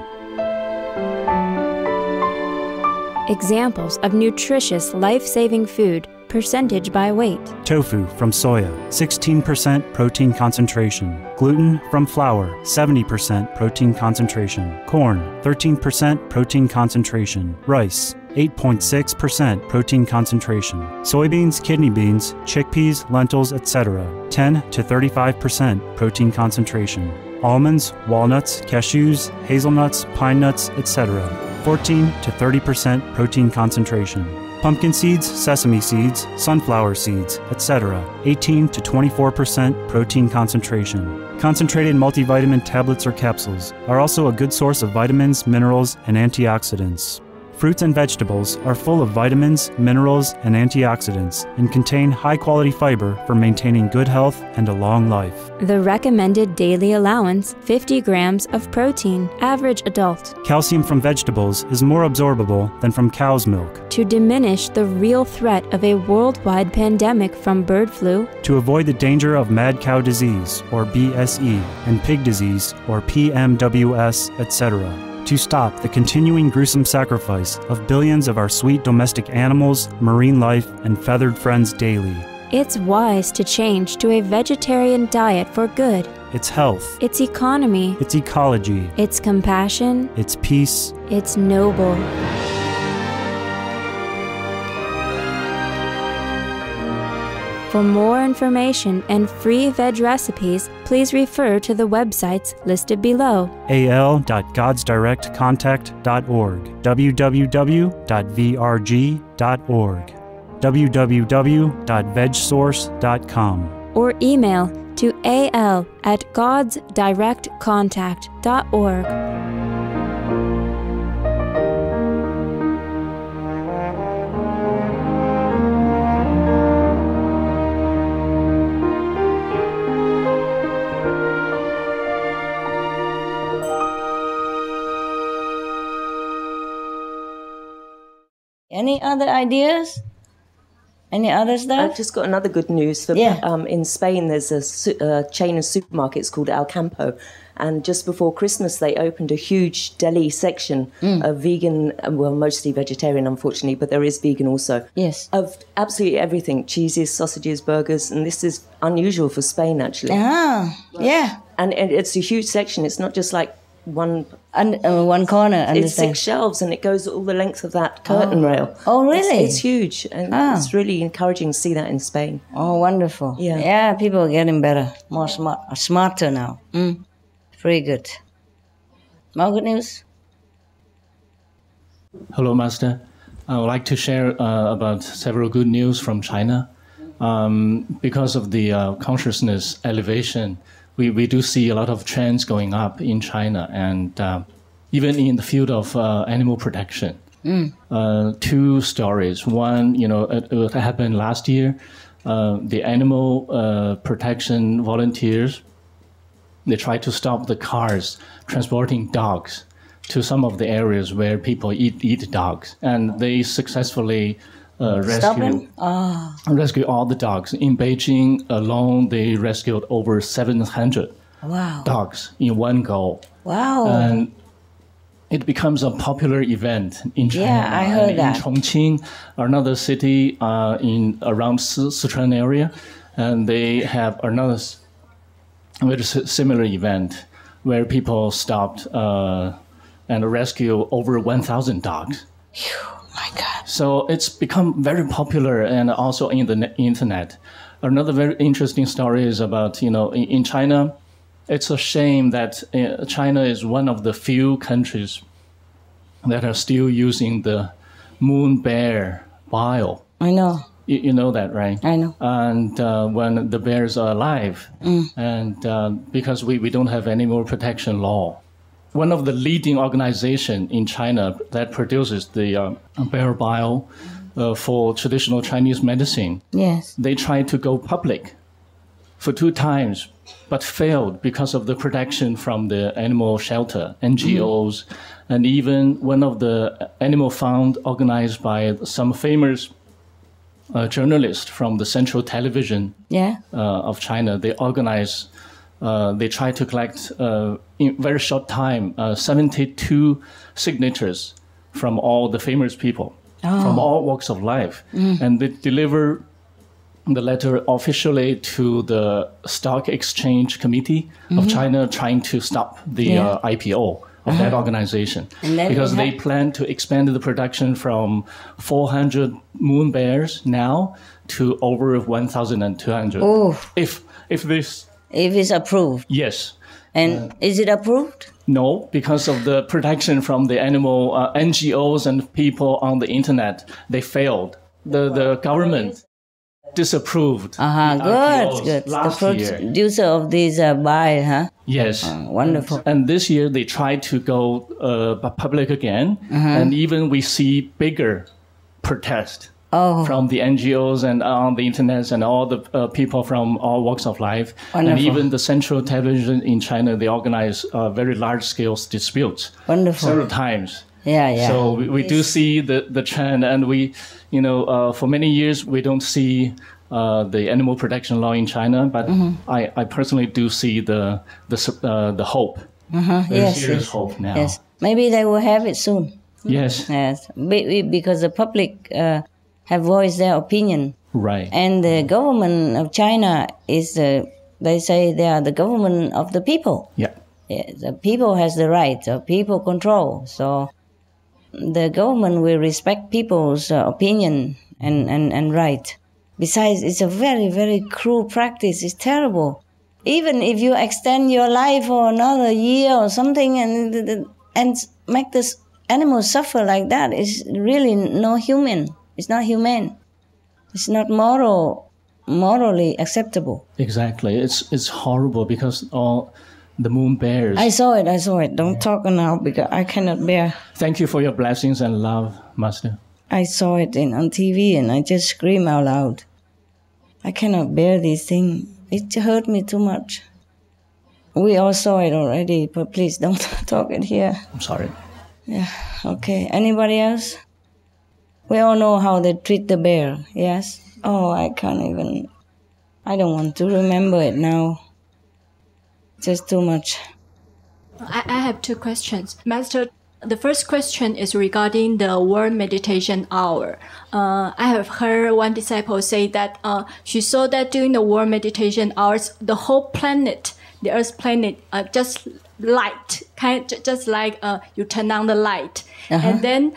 Examples of nutritious, life-saving food, percentage by weight.
Tofu from soya, 16% protein concentration. Gluten from flour, 70% protein concentration. Corn, 13% protein concentration. Rice, 8.6% protein concentration. Soybeans, kidney beans, chickpeas, lentils, etc., 10 to 35% protein concentration. Almonds, walnuts, cashews, hazelnuts, pine nuts, etc., 14 to 30% protein concentration. Pumpkin seeds, sesame seeds, sunflower seeds, etc., 18 to 24% protein concentration. Concentrated multivitamin tablets or capsules are also a good source of vitamins, minerals, and antioxidants. Fruits and vegetables are full of vitamins, minerals, and antioxidants and contain high-quality fiber for maintaining good health and a long life.
The recommended daily allowance, 50 grams of protein, average adult.
Calcium from vegetables is more absorbable than from cow's milk.
To diminish the real threat of a worldwide pandemic from bird flu.
To avoid the danger of mad cow disease, or BSE, and pig disease, or PMWS, etc. to stop the continuing gruesome sacrifice of billions of our sweet domestic animals, marine life, and feathered friends daily.
It's wise to change to a vegetarian diet for good.
It's health.
It's economy.
It's ecology.
It's compassion.
It's peace.
It's noble. For more information and free veg recipes, please refer to the websites listed below.
al.godsdirectcontact.org, www.vrg.org, www.vegsource.com,
or email to al@godsdirectcontact.org.
Any other ideas? Any other stuff?
I've just got another good news. For, in Spain, there's a chain of supermarkets called El Campo. And just before Christmas, they opened a huge deli section of vegan, well, mostly vegetarian, unfortunately, but there is vegan also.
Yes.
Of absolutely everything, cheeses, sausages, burgers. And this is unusual for Spain, actually.
Ah, yeah.
And it's a huge section. It's not just like one
corner.
It's 6 shelves, and it goes all the length of that curtain rail.
Oh, really?
It's huge, and it's really encouraging to see that in Spain.
Oh, wonderful. Yeah, people are getting better, more smarter now. Very good. More good news?
Hello, Master. I would like to share about several good news from China. Because of the consciousness elevation, we do see a lot of trends going up in China, and even in the field of animal protection. 2 stories. One, it happened last year. The animal protection volunteers, they tried to stop the cars transporting dogs to some of the areas where people eat dogs, and they successfully rescue all the dogs. In Beijing alone, they rescued over 700 dogs in one go.
Wow.
And it becomes a popular event in China.
Yeah, I heard that.
In Chongqing, another city in around Sichuan area, and they have another very similar event where people stopped and rescued over 1,000 dogs.
My God.
So it's become very popular, and also in the internet. Another very interesting story is about, in China, it's a shame that China is one of the few countries that are still using the moon bear bile.
I know.
You know that, right?
I know.
And when the bears are alive, and because we don't have any more protection law, one of the leading organizations in China that produces the bear bile for traditional Chinese medicine,
yes,
they tried to go public for 2 times, but failed because of the protection from the animal shelter, NGOs, and even one of the animal fund organized by some famous journalist from the Central Television of China. They organize, they try to collect in very short time 72 signatures from all the famous people from all walks of life, and they deliver the letter officially to the Stock Exchange Committee of China, trying to stop the IPO of that organization, because they plan to expand the production from 400 moon bears now to over 1,200.
Oh.
If
it's approved.
Yes.
And is it approved?
No, because of the protection from the animal NGOs and people on the internet, they failed. The government disapproved.
Good. The producer of these bile, huh?
Yes.
Wonderful.
And this year they tried to go public again, and even we see bigger protest from the NGOs and on the internet and all the people from all walks of life.
Wonderful.
And even the Central Television in China, they organize very large-scale disputes.
Wonderful.
Several times.
Yeah.
So we do see the trend, and we, for many years we don't see the animal protection law in China, but I personally do see the hope. Serious hope now.
Yes. Maybe they will have it soon.
Yes.
Yes, because the public have voiced their opinion.
Right.
And the government of China is, they say they are the government of the people.
Yeah.
Yeah, the people has the right, the people control. So the government will respect people's opinion and right. Besides, it's a very, very cruel practice. It's terrible. Even if you extend your life for another year or something and make this animal suffer like that, is really no human. It's not humane. It's not morally acceptable.
Exactly. It's horrible because all the moon bears.
I saw it. Don't talk now because I cannot bear.
Thank you for your blessings and love, Master.
I saw it on TV and I just scream out loud. I cannot bear these things. It hurt me too much. We all saw it already, but please don't talk it here.
I'm sorry.
Yeah, okay. Anybody else? We all know how they treat the bear, yes? Oh, I don't want to remember it now. Just too much.
I have two questions. Master, the first question is regarding the World Meditation Hour. I have heard one disciple say that she saw that during the World Meditation Hours, the whole planet, the Earth planet, just light, just like you turn on the light. And then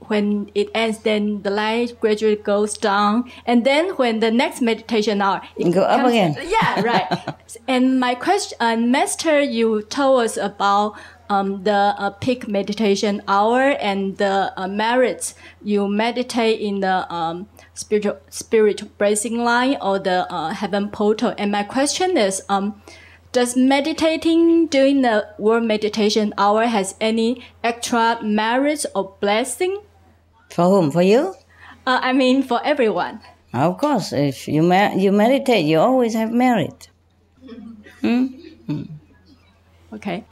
when it ends, then the light gradually goes down. And then when the next meditation hour, it
go up again.
Yeah, right. And my question, Master, you told us about the peak meditation hour and the merits. You meditate in the spiritual blessing line or the heaven portal. And my question is, does meditating during the World Meditation Hour has any extra merits or blessing?
For whom? For you?
I mean, for everyone.
Of course, if you meditate, you always have merit.
Okay.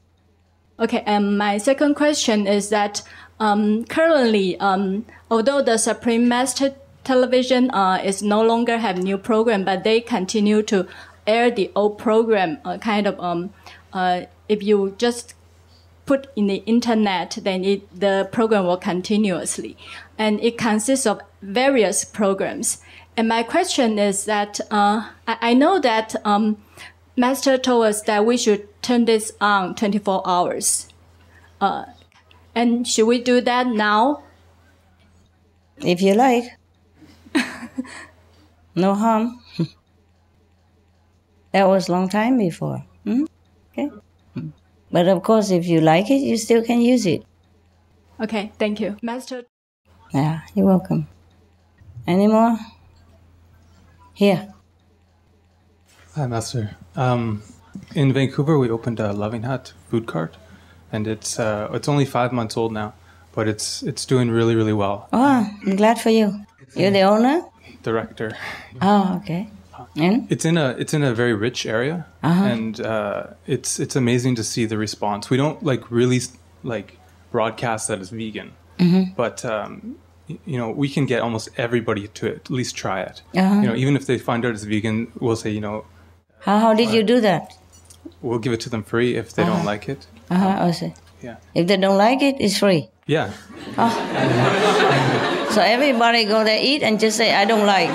Okay, and my second question is that currently, although the Supreme Master Television is no longer have new program, but they continue to air the old program, if you just put in the internet, then the program will continuously. And it consists of various programs. And my question is that I know that Master told us that we should turn this on 24 hours. And should we do that now?
If you like. No harm. That was a long time before. Okay. But of course, if you like it, you still can use it.
Okay, thank you. Master.
Yeah, you're welcome. Any more? Here.
Hi, Master. In Vancouver, we opened a Loving Hut food cart, and it's only 5 months old now, but it's doing really, really well.
Oh, I'm glad for you. You're the owner?
Director.
Oh, okay. And?
It's in a very rich area, and it's amazing to see the response. We don't really broadcast that it's vegan, but we can get almost everybody to at least try it. Even if they find out it's vegan, we'll say
How did you do that?
We'll give it to them free if they don't like it.
I see.
Yeah.
If they don't like it, it's free.
Yeah.
So everybody go there, eat, and just say, I don't like.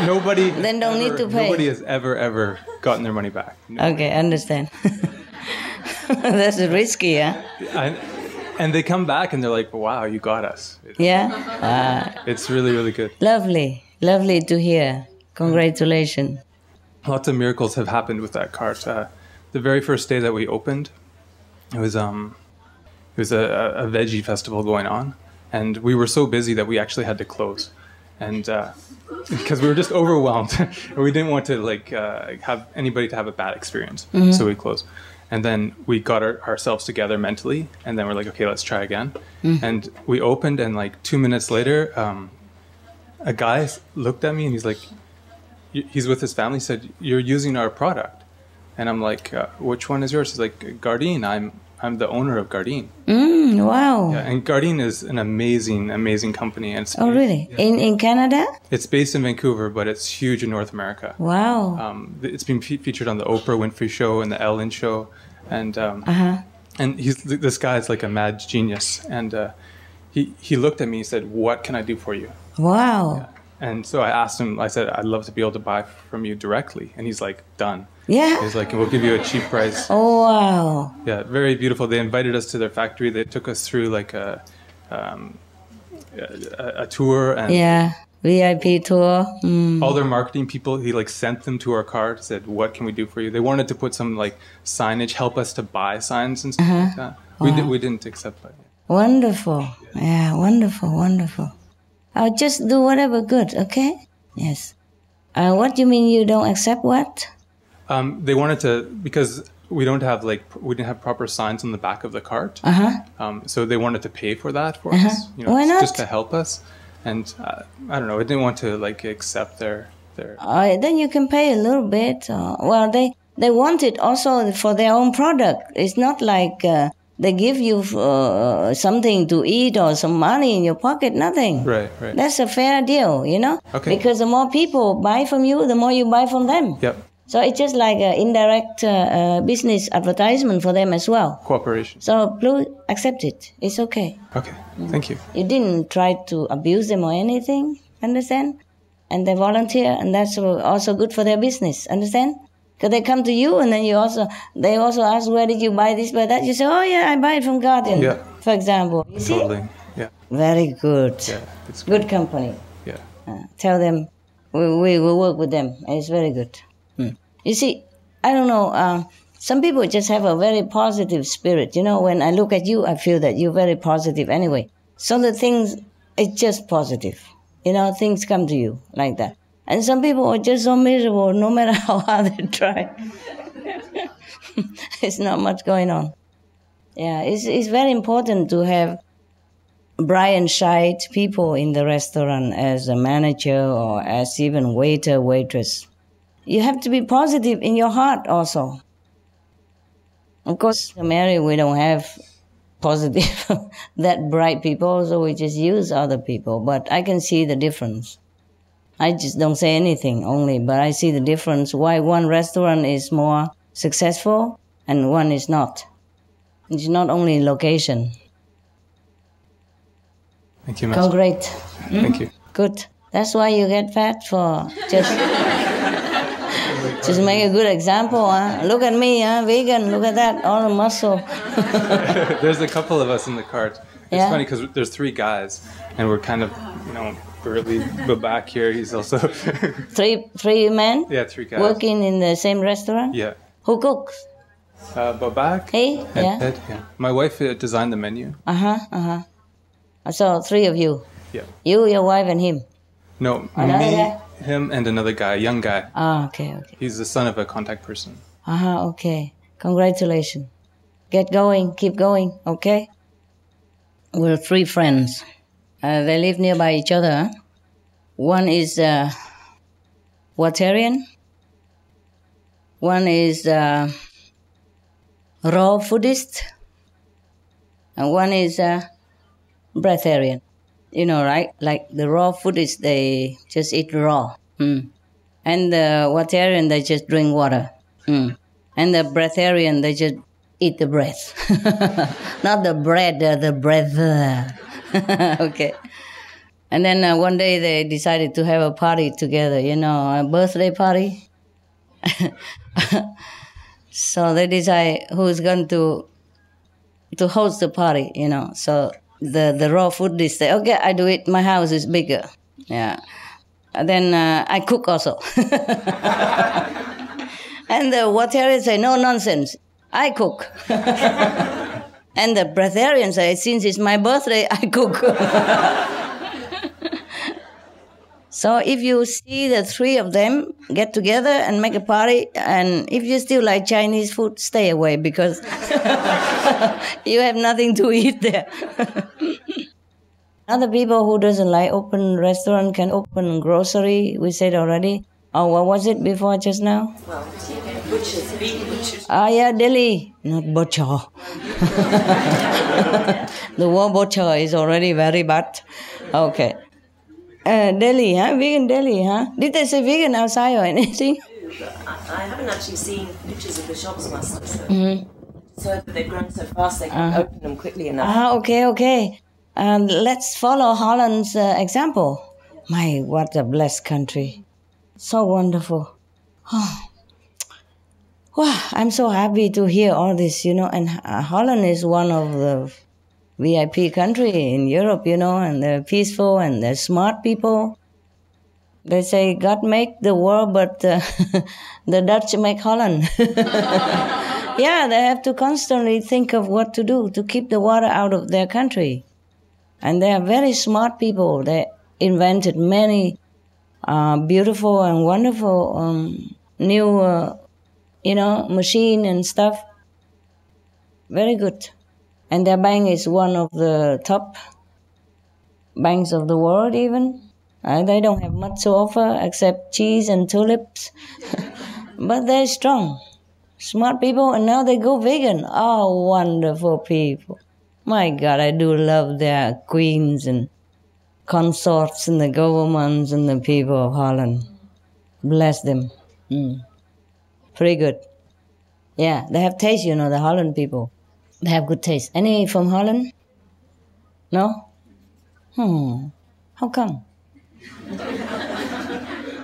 Nobody.
Then don't need to pay.
Nobody has ever gotten their money back. No.
Okay, understand. That's risky, yeah?
And they come back and they're like, wow, you got us. It's really, really good.
Lovely. Lovely to hear. Congratulations.
Lots of miracles have happened with that cart. The very first day that we opened, it was a veggie festival going on. And we were so busy that we actually had to close. And because we were just overwhelmed. We didn't want to have anybody to have a bad experience. So we closed. And then we got ourselves together mentally. And then we're like, okay, let's try again. And we opened, and 2 minutes later, a guy looked at me and he's like, he's with his family, said, you're using our product. And I'm like, which one is yours? He's like, Gardein. I'm the owner of Gardein.
Wow.
Yeah, and Gardein is an amazing, amazing company. And
oh, really? Yeah. In Canada?
It's based in Vancouver, but it's huge in North America.
Wow.
It's been featured on the Oprah Winfrey Show and the Ellen Show. And And this guy's like a mad genius. And he looked at me and said, "What can I do for you?"
Wow.
Yeah. And so I asked him, I said, "I'd love to be able to buy from you directly." And he's like, "Done."
Yeah.
He's like, "We'll give you a cheap price."
Oh, wow.
Yeah, very beautiful. They invited us to their factory. They took us through like a tour. And
yeah, VIP tour.
All their marketing people, he like sent them to our car, said, "What can we do for you?" They wanted to put some like signage, help us to buy signs and stuff like that. We didn't accept that.
Wonderful. Yeah, wonderful, wonderful. I'll just do whatever good, okay? Yes. What do you mean you don't accept what?
They wanted to, because we didn't have proper signs on the back of the cart. So they wanted to pay for that for us,
Why not?
just to help us. And I don't know, I didn't want to like accept their.
Then you can pay a little bit. Well, they want it also for their own product. It's not like they give you something to eat or some money in your pocket, nothing.
Right.
That's a fair deal,
Okay.
Because the more people buy from you, the more you buy from them.
Yep.
So it's just like an indirect business advertisement for them as well.
Cooperation.
So please accept it. It's okay.
Okay, thank you.
You didn't try to abuse them or anything, understand? And they volunteer, and that's also good for their business, understand? Because they come to you, and then they also ask, where did you buy this, buy that? You say, oh yeah, I buy it from Guardian, for example. You see?
Totally, yeah.
Very good.
Yeah, it's
good company.
Yeah.
Tell them we will work with them. It's very good. You see, I don't know, some people just have a very positive spirit. When I look at you, I feel that you're very positive anyway. So the things, it's just positive. Things come to you like that. And some people are just so miserable no matter how hard they try. It's not much going on. Yeah, it's very important to have bright and shy people in the restaurant as a manager or as even waiter, waitress. You have to be positive in your heart also. Of course, in Mary, we don't have positive, that bright people, so we just use other people. But I can see the difference. I just don't say anything only, but I see the difference why one restaurant is more successful and one is not. It's not only location.
Thank you, Master.
Great.
Thank you.
Good. That's why you get fat, for just make a good example. Look at me, vegan, look at that, all the muscle.
There's a couple of us in the cart. It's funny because there's 3 guys, and we're kind of, really, but back here he's also...
three men?
Yeah, 3 guys.
Working in the same restaurant?
Yeah.
Who cooks?
Babak.
Hey?
And Ed, yeah. My wife designed the menu.
So 3 of you?
Yeah.
You, your wife, and him?
No,
Another
me,
guy?
him, and another guy, a young guy.
Okay.
He's the son of a contact person.
Okay. Congratulations. Get going, keep going, okay? We're 3 friends. They live nearby each other. One is Watarian. One is raw foodist. And one is breatharian. Right? Like the raw foodists, they just eat raw. And the Watarian, they just drink water. And the breatharian, they just eat the breath. Not the bread, the breath. Okay. And then one day they decided to have a party together, a birthday party. So they decide who's going to host the party, So the raw food dish say, okay, I do it. My house is bigger. Yeah. And then I cook also. And the Watarians say, no nonsense. I cook. And the breatharians say, since it's my birthday, I cook. So if you see the 3 of them get together and make a party, and if you still like Chinese food, stay away because you have nothing to eat there. Other people who doesn't like open restaurant can open grocery. We said already. Oh, what was it before just now?
Well, butchers, vegan butchers.
Yeah, Delhi, not butcher. The word butcher is already very bad. Okay. Delhi, Vegan Delhi, Did they say vegan outside or anything?
I haven't actually seen pictures of the shops, Master. So So they've grown so fast they can't open them quickly enough.
Okay. Let's follow Holland's example. My, what a blessed country. So wonderful. Oh. Wow, I'm so happy to hear all this, and Holland is one of the VIP country in Europe, and they're peaceful and they're smart people. They say God make the world, but the Dutch make Holland. Yeah, they have to constantly think of what to do to keep the water out of their country. And they are very smart people. They invented many beautiful and wonderful new, machine and stuff. Very good. And their bank is one of the top banks of the world even. They don't have much to offer except cheese and tulips. But they're strong. Smart people, and now they go vegan. Oh, wonderful people. My God, I do love their queens and consorts and the governments and the people of Holland. Bless them. Pretty good. Yeah, they have taste, the Holland people. They have good taste. Any from Holland? No? How come?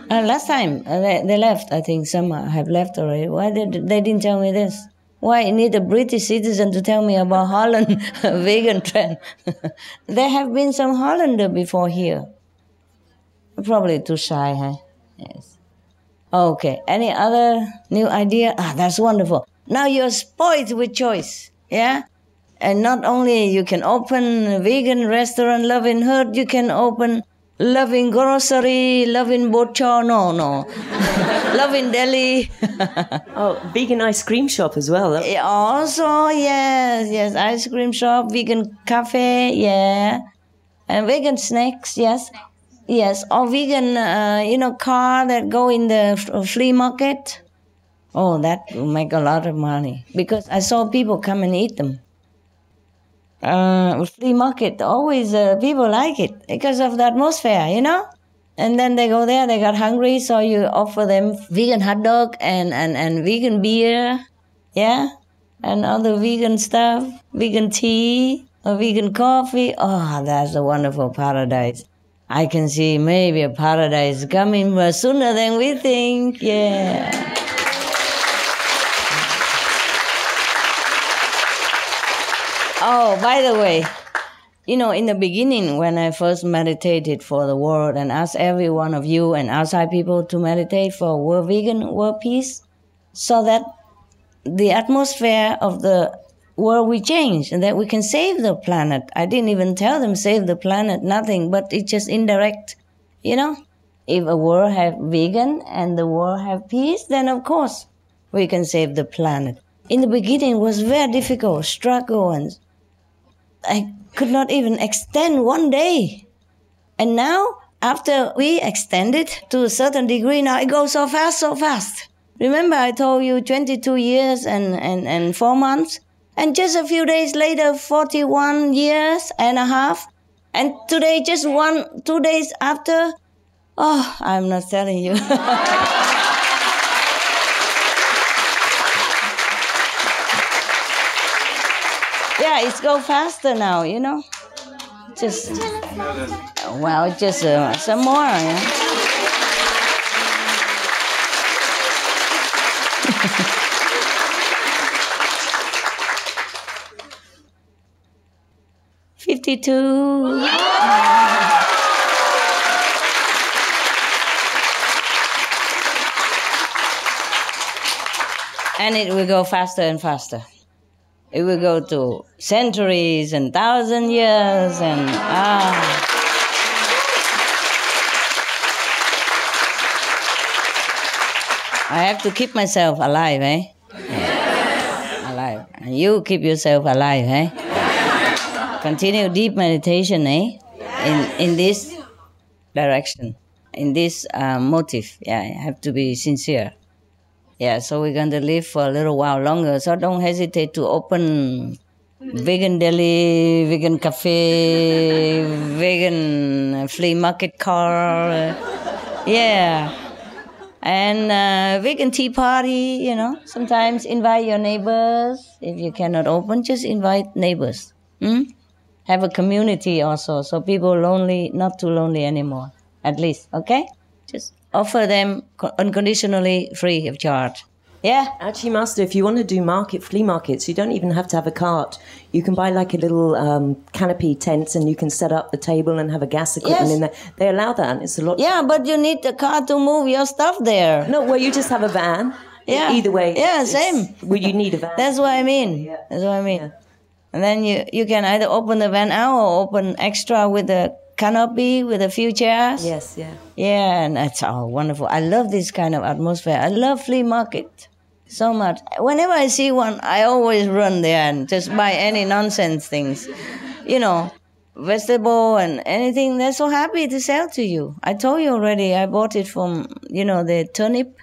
Last time they left. I think some have left already. Why they didn't tell me this? Why I need a British citizen to tell me about Holland vegan trend? There have been some Hollander before here. Probably too shy, huh? Yes. Okay. Any other new idea? That's wonderful. Now you're spoiled with choice. Yeah. And not only you can open a vegan restaurant, Loving Herd, you can open Loving Grocery, Loving Bocho, no. Loving Deli.
Vegan ice cream shop as well.
Also, yes, ice cream shop, vegan cafe, yeah. And vegan snacks, yes. Yes, or vegan, car that go in the flea market. Oh, that will make a lot of money. Because I saw people come and eat them. Flea market, always people like it because of the atmosphere, And then they go there, they got hungry, so you offer them vegan hot dog and vegan beer, yeah? And other vegan stuff, vegan tea, or vegan coffee. Oh, that's a wonderful paradise. I can see maybe a paradise coming sooner than we think, yeah. Oh, by the way, in the beginning, when I first meditated for the world and asked every one of you and outside people to meditate for world vegan, world peace, so that the atmosphere of the world will change and that we can save the planet. I didn't even tell them save the planet, nothing, but it's just indirect, If a world have vegan and the world have peace, then of course we can save the planet. In the beginning, it was very difficult, struggle, and I could not even extend one day. And now, after we extended to a certain degree, now it goes so fast. Remember I told you 22 years and 4 months? And just a few days later, 41 years and a half. And today, just 2 days after, oh, I'm not telling you. Yeah, it's go faster now, Just, some more, yeah. $52. And it will go faster and faster. It will go to centuries and 1,000 years and I have to keep myself alive, eh? Yeah. Alive. And you keep yourself alive, eh? Continue deep meditation, eh? In this direction, in this motive. Yeah, you have to be sincere. Yeah, so we're going to live for a little while longer. So don't hesitate to open vegan deli, vegan cafe, vegan flea market car. Yeah. And vegan tea party, you know, sometimes invite your neighbors. If you cannot open, just invite neighbors. Have a community also, so people lonely, not too lonely anymore, at least, okay? Just offer them unconditionally free of charge. Yeah.
Actually, Master, if you want to do flea markets, you don't even have to have a cart. You can buy like a little canopy tent and you can set up the table and have a gas equipment in there. They allow that. It's a lot.
Yeah, but you need the car to move your stuff there.
No, well, you just have a van.
Yeah.
Either way.
Yeah, same.
Well, you need a van.
That's what I mean. Yeah. That's what I mean. Yeah. And then you can either open the van out or open extra with a canopy with a few chairs.
Yes, yeah.
Yeah, and that's wonderful. I love this kind of atmosphere. I love flea market so much. Whenever I see one, I always run there and just buy any nonsense things. You know, vegetable and anything. They're so happy to sell to you. I told you already, I bought it from, you know, the turnip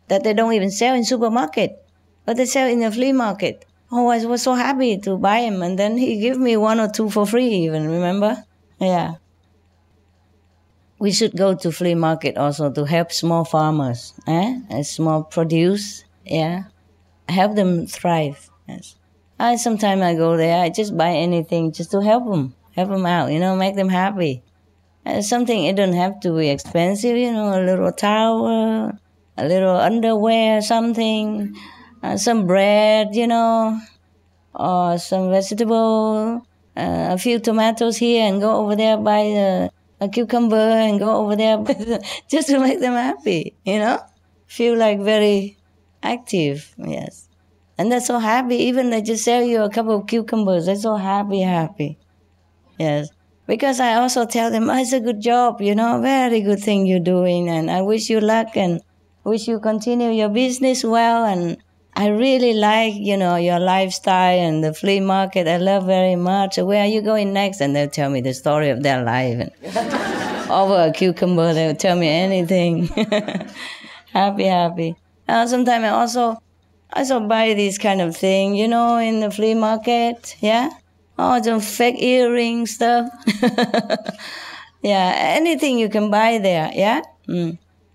that they don't even sell in supermarket, but they sell in the flea market. Oh, I was so happy to buy him. And then he gave me 1 or 2 for free even, remember? Yeah. We should go to flea market also to help small farmers, small produce. Yeah, help them thrive. Yes, sometimes I go there. I just buy anything just to help them out. You know, make them happy. Something it don't have to be expensive. You know, a little towel, a little underwear, something, some bread. You know, or some vegetable, a few tomatoes here, and go over there buy a cucumber and go over there just to make them happy. You know, feel like very active, yes. And they're so happy, even they just sell you a couple of cucumbers, they're so happy. Yes. Because I also tell them, it's a good job, you know, very good thing you're doing, and I wish you luck and wish you continue your business well, and I really like, you know, your lifestyle and the flea market, I love very much. Where are you going next? And they'll tell me the story of their life. And over a cucumber, they'll tell me anything. Happy. Sometimes I also buy this kind of thing, you know, in the flea market, yeah? Oh, some fake earring stuff. Yeah, anything you can buy there, yeah?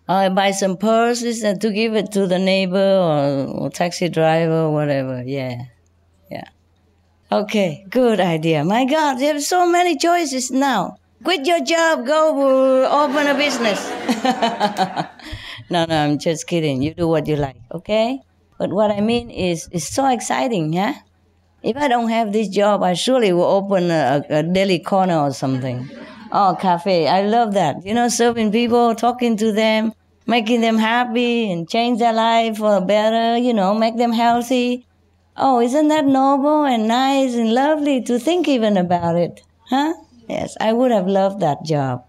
I buy some purses to give it to the neighbor or taxi driver or whatever, yeah. Okay, good idea. My God, you have so many choices now. Quit your job, go open a business. No, I'm just kidding. You do what you like, okay? But what I mean is, it's so exciting, yeah? If I don't have this job, I surely will open a deli corner or something. Oh, cafe. I love that. You know, serving people, talking to them, making them happy and change their life for better, you know, make them healthy. Oh, isn't that noble and nice and lovely to think even about it? Huh? Yes, I would have loved that job.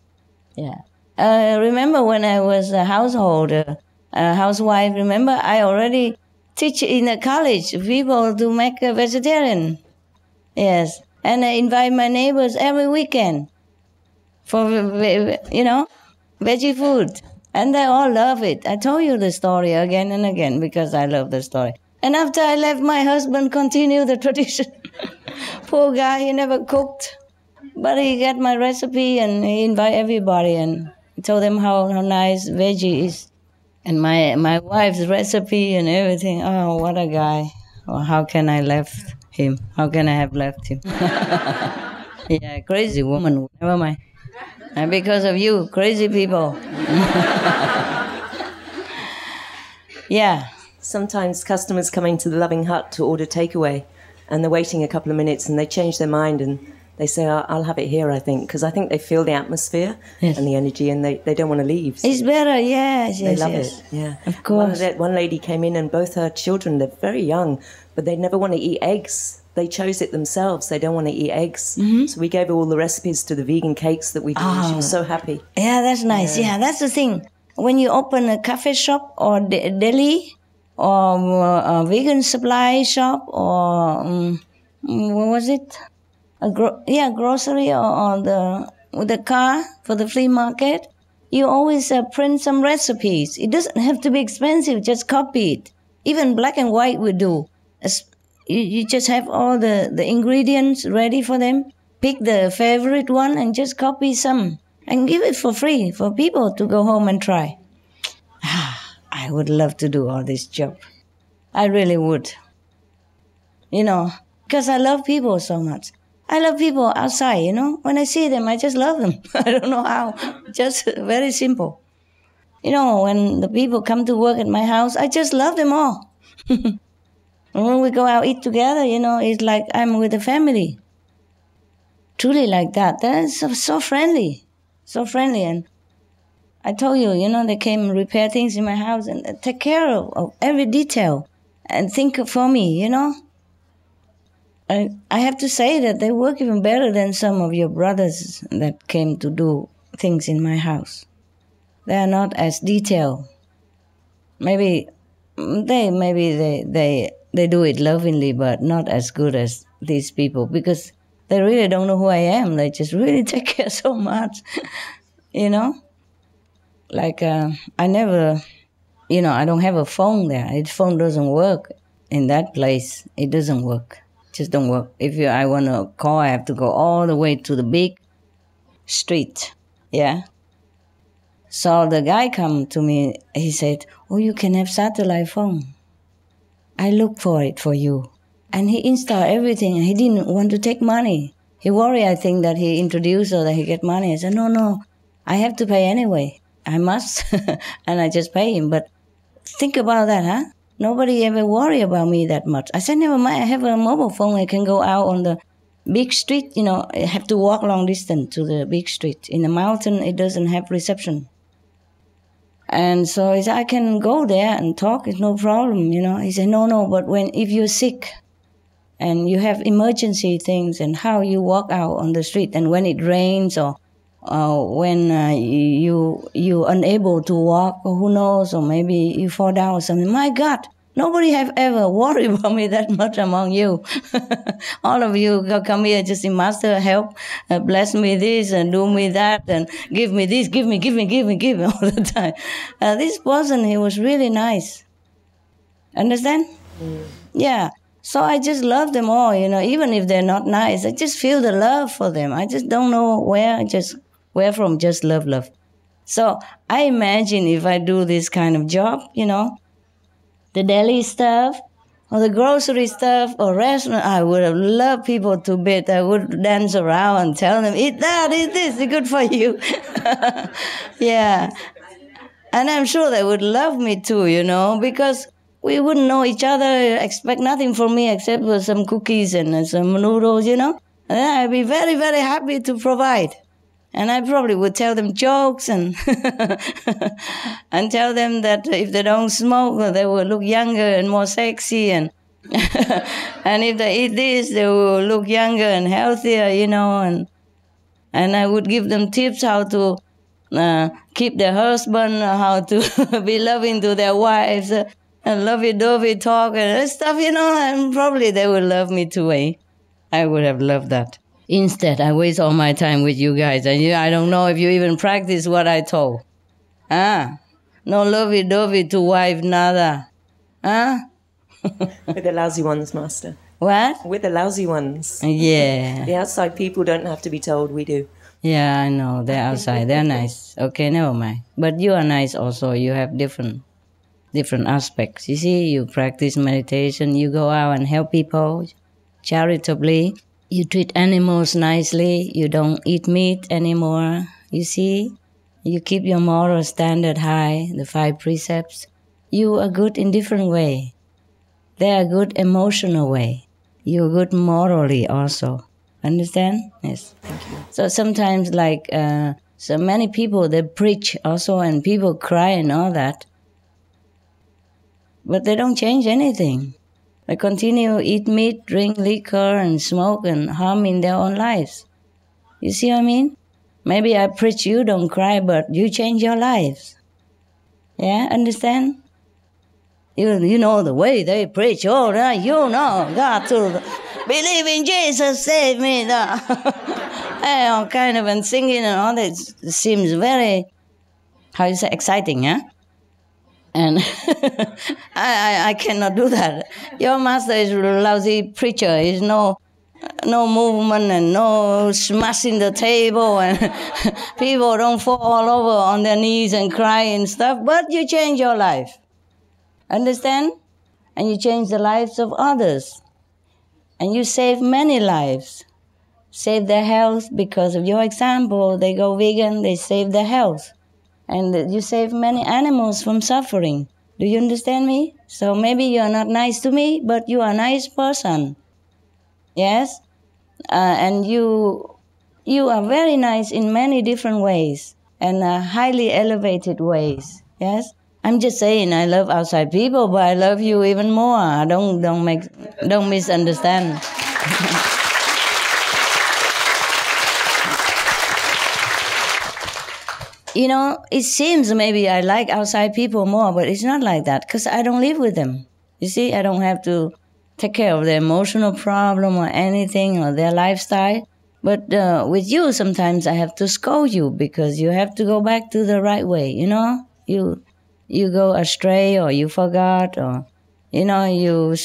Yeah. Remember when I was a housewife, remember I already teach in a college people to make a vegetarian. Yes. And I invite my neighbors every weekend for, you know, veggie food. And they all love it. I told you the story again and again because I love the story. And after I left, my husband continued the tradition. Poor guy, he never cooked. But he got my recipe and he invited everybody and he told them how nice veggie is. And my wife's recipe and everything. Oh, what a guy. Well, how can I left him? How can I have left him? Yeah, crazy woman. Never mind. And because of you, crazy people. Yeah.
Sometimes customers come into the Loving Hut to order takeaway and they're waiting a couple of minutes and they change their mind and they say, I'll have it here, I think, because I think they feel the atmosphere and the energy and they don't want to leave.
It's better, yes.
They love it, yeah.
Of course.
One lady came in and both her children, they're very young, but they never want to eat eggs. They chose it themselves. They don't want to eat eggs. Mm-hmm. So we gave her all the recipes to the vegan cakes that we do. Oh. She was so happy.
Yeah, that's nice. Yeah, that's the thing. When you open a cafe shop or deli or a vegan supply shop or, what was it? Grocery or the car for the flea market, you always print some recipes. It doesn't have to be expensive, just copy it. Even black and white will do. You just have all the ingredients ready for them. Pick the favorite one and just copy some and give it for free for people to go home and try. I would love to do all this job. I really would. You know, because I love people so much. I love people outside, you know. When I see them, I just love them. I don't know how. Just very simple. You know, when the people come to work at my house, I just love them all. And when we go out eat together, you know, it's like I'm with the family. Truly like that. That's so friendly. So friendly. And I told you, you know, they came and repair things in my house and take care of every detail and think for me, you know. I have to say that they work even better than some of your brothers that came to do things in my house. They are not as detailed. Maybe they do it lovingly, but not as good as these people because they really don't know who I am. They just really take care so much, you know. Like I never, you know, I don't have a phone there. The phone doesn't work in that place. It doesn't work. Just don't work. If I want to call, I have to go all the way to the big street. Yeah. So the guy come to me. He said, "Oh, you can have satellite phone. I look for it for you." And he installed everything. He didn't want to take money. He worried, I think, that he introduced or that he get money. I said, no, I have to pay anyway. I must. And I just pay him. But think about that, huh? Nobody ever worry about me that much. I said, never mind, I have a mobile phone. I can go out on the big street. You know, I have to walk long distance to the big street. In the mountain, it doesn't have reception. And so he said, I can go there and talk. It's no problem, you know. He said, no, but if you're sick and you have emergency things and how you walk out on the street and when it rains or when you're unable to walk or who knows, or maybe you fall down or something. My God, nobody have ever worried about me that much among you. All of you come here just in Master help, bless me this and do me that and give me this, give me all the time. This person, he was really nice. Understand? Yeah. So I just love them all, you know, even if they're not nice. I just feel the love for them. I just don't know where from, just love. So I imagine if I do this kind of job, you know, the deli stuff or the grocery stuff or restaurant, I would have loved people to bit. I would dance around and tell them, eat that, eat this, it's good for you. Yeah. And I'm sure they would love me too, you know, because we wouldn't know each other, expect nothing from me except for some cookies and some noodles, you know. And then I'd be very, very happy to provide. And I probably would tell them jokes and and tell them that if they don't smoke, they will look younger and more sexy. And and if they eat this, they will look younger and healthier, you know. And I would give them tips how to keep their husband, how to be loving to their wives, and lovey-dovey talk and stuff, you know. And probably they would love me too, eh? I would have loved that. Instead, I waste all my time with you guys. And I don't know if you even practice what I told. No lovey-dovey to wife, nada.
With the lousy ones, Master.
What?
With the lousy ones.
Yeah.
The outside people don't have to be told, we do.
Yeah, I know. They're outside. They're nice. Okay, never mind. But you are nice also. You have different aspects. You see, you practice meditation. You go out and help people charitably. You treat animals nicely. You don't eat meat anymore. You see? You keep your moral standard high, the 5 precepts. You are good in different way. They are good emotional way. You are good morally also. Understand? Yes.
Thank you.
So sometimes so many people, they preach also and people cry and all that. But they don't change anything. They continue eat meat, drink liquor, and smoke and harm in their own lives. You see what I mean? Maybe I preach you don't cry, but you change your lives. Yeah, understand? You know the way they preach. Oh, you know, God to believe in Jesus, save me. Kind of and singing and all that seems very, exciting, yeah? And I cannot do that. Your master is a lousy preacher. He's no movement and no smashing the table and people don't fall all over on their knees and cry and stuff. But you change your life. Understand? And you change the lives of others. And you save many lives. Save their health because of your example. They go vegan, they save their health. And you save many animals from suffering. Do you understand me? So maybe you're not nice to me, but you are a nice person. Yes? And you are very nice in many different ways and highly elevated ways. Yes? I'm just saying I love outside people, but I love you even more. Don't misunderstand. You know, it seems maybe I like outside people more, but it's not like that because I don't live with them. You see, I don't have to take care of their emotional problem or anything or their lifestyle. But with you, sometimes I have to scold you because you have to go back to the right way, you know? You go astray or you forgot or, you know, you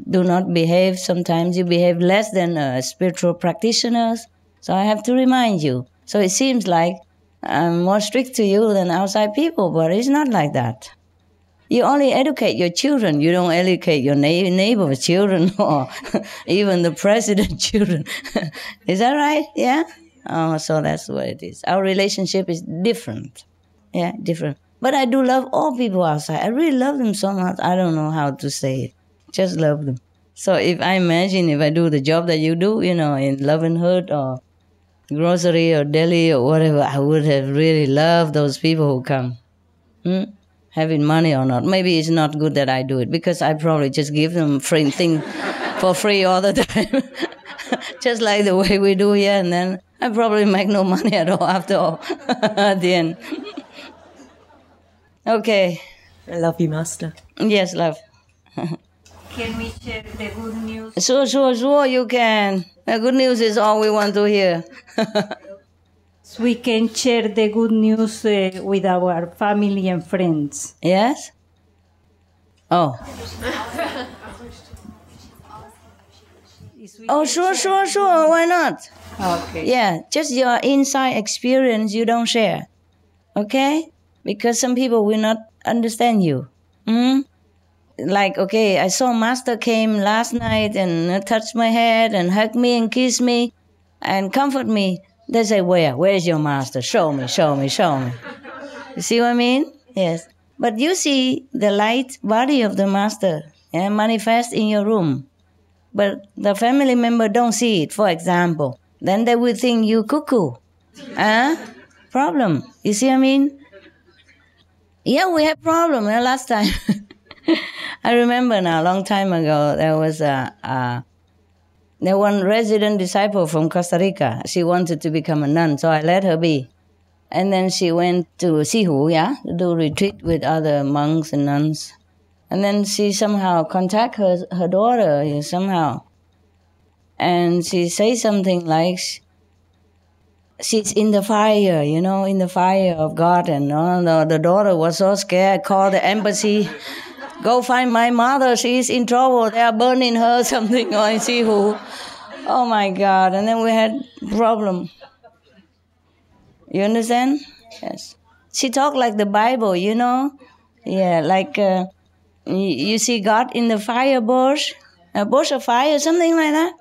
do not behave. Sometimes you behave less than spiritual practitioners. So I have to remind you. So it seems like I'm more strict to you than outside people, but it's not like that. You only educate your children. You don't educate your neighbor's children or even the president's children. Is that right? Yeah? Oh, so that's what it is. Our relationship is different. Yeah, different. But I do love all people outside. I really love them so much. I don't know how to say it. Just love them. So if I do the job that you do, you know, in Love and Hood or grocery or deli or whatever, I would have really loved those people who come. Having money or not. Maybe it's not good that I do it because I probably just give them free thing for free all the time. Just like the way we do here, and then I probably make no money at all after all at the end. Okay.
I love you, Master.
Yes, love.
Can we share the good news?
Sure, you can. The good news is all we want to hear.
So we can share the good news with our family and friends.
Yes? Oh. Oh, sure. Why not?
Okay.
Yeah, just your inside experience you don't share. Okay? Because some people will not understand you. Like, okay, I saw Master came last night and touched my head and hugged me and kissed me and comfort me. They say, where's your Master? Show me. You see what I mean? Yes. But you see the light body of the Master manifest in your room. But the family member don't see it, for example. Then they will think you cuckoo. Problem. You see what I mean? Yeah, we had problem last time. I remember now, a long time ago, there was one resident disciple from Costa Rica. She wanted to become a nun, so I let her be. And then she went to Sihu, to do retreat with other monks and nuns. And then she somehow contact her daughter somehow. And she says something like, she's in the fire, in the fire of God. And the daughter was so scared, called the embassy. Go find my mother, she's in trouble, they are burning her, something, or see who. Oh my God, and then we had problem. You understand? Yes. She talked like the Bible, Yeah, like you see God in the fire bush, a bush of fire, something like that.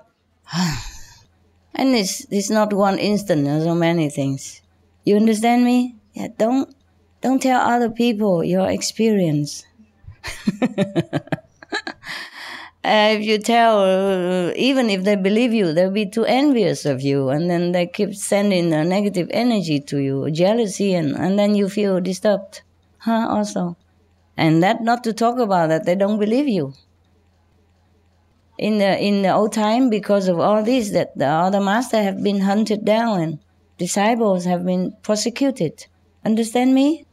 And it's not one instant, there's so many things. You understand me? Yeah, don't tell other people your experience. If you tell, even if they believe you, they'll be too envious of you, and then they keep sending a negative energy to you, jealousy, and then you feel disturbed, also. And that, not to talk about that, they don't believe you. In the old time, because of all this, that the other masters have been hunted down and disciples have been persecuted. Understand me?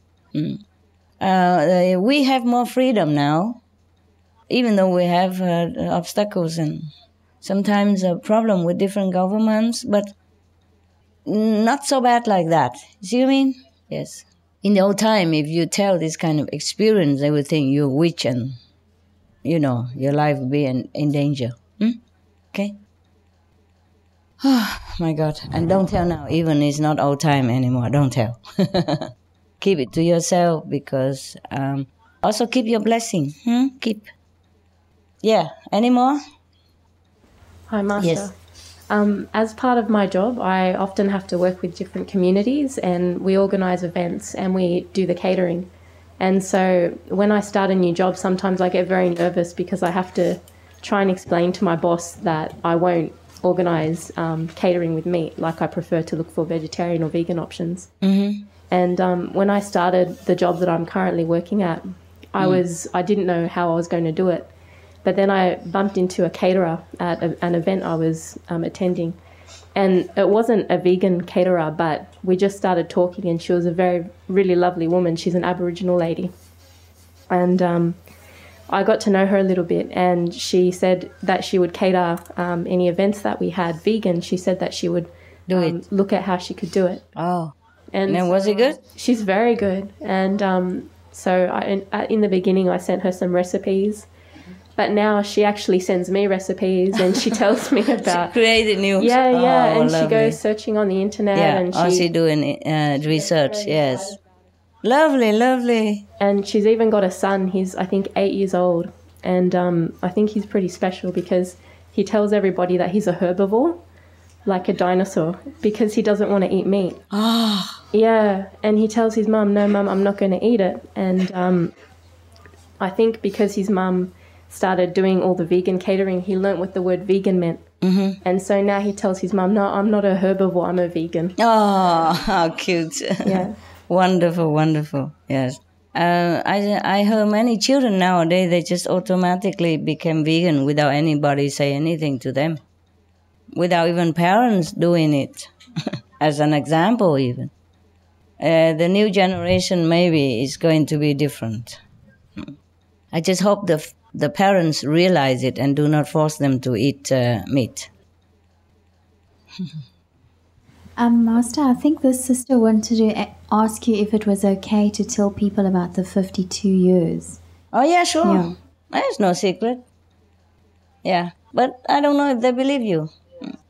We have more freedom now, even though we have obstacles and sometimes a problem with different governments, but not so bad like that. See what I mean? Yes. In the old time, if you tell this kind of experience, they would think you're a witch and, your life would be in danger. Okay? Oh, my God. And don't tell now, even it's not old time anymore. Don't tell. Keep it to yourself because Also keep your blessing. Keep. Yeah. Any more?
Hi, Master.
Yes.
As part of my job, I often have to work with different communities, and we organise events and we do the catering. And so when I start a new job, sometimes I get very nervous because I have to try and explain to my boss that I won't organise catering with meat. Like, I prefer to look for vegetarian or vegan options.
Mm-hmm.
And when I started the job that I'm currently working at, I didn't know how I was going to do it. But then I bumped into a caterer at an event I was attending. And it wasn't a vegan caterer, but we just started talking, and she was a really lovely woman. She's an Aboriginal lady. And I got to know her a little bit, and she said that she would cater any events that we had vegan. She said that she would look at how she could do it.
Oh.
And
then was it good?
She's very good. And so in the beginning, I sent her some recipes. But now she actually sends me recipes, and she tells me about...
She created new...
Yeah, and
lovely.
she goes searching on the internet.
Yeah,
and
she doing research, yes. Lovely.
And she's even got a son. He's, I think, 8 years old. And I think he's pretty special because he tells everybody that he's a herbivore, like a dinosaur, because he doesn't want to eat meat. Yeah, and he tells his mum, no, Mum, I'm not going to eat it. And I think because his mum started doing all the vegan catering, he learnt what the word vegan meant.
Mm-hmm.
And so now he tells his mum, no, I'm not a herbivore, I'm a vegan.
Oh, how cute.
Yeah.
Wonderful, yes. I heard many children nowadays, they just automatically became vegan without anybody say anything to them, without even parents doing it, as an example even. The new generation maybe is going to be different. I just hope the parents realize it and do not force them to eat meat.
Master, I think this sister wanted to ask you if it was okay to tell people about the 52 years.
Oh, yeah, sure.
Yeah.
There's no secret. Yeah, but I don't know if they believe you.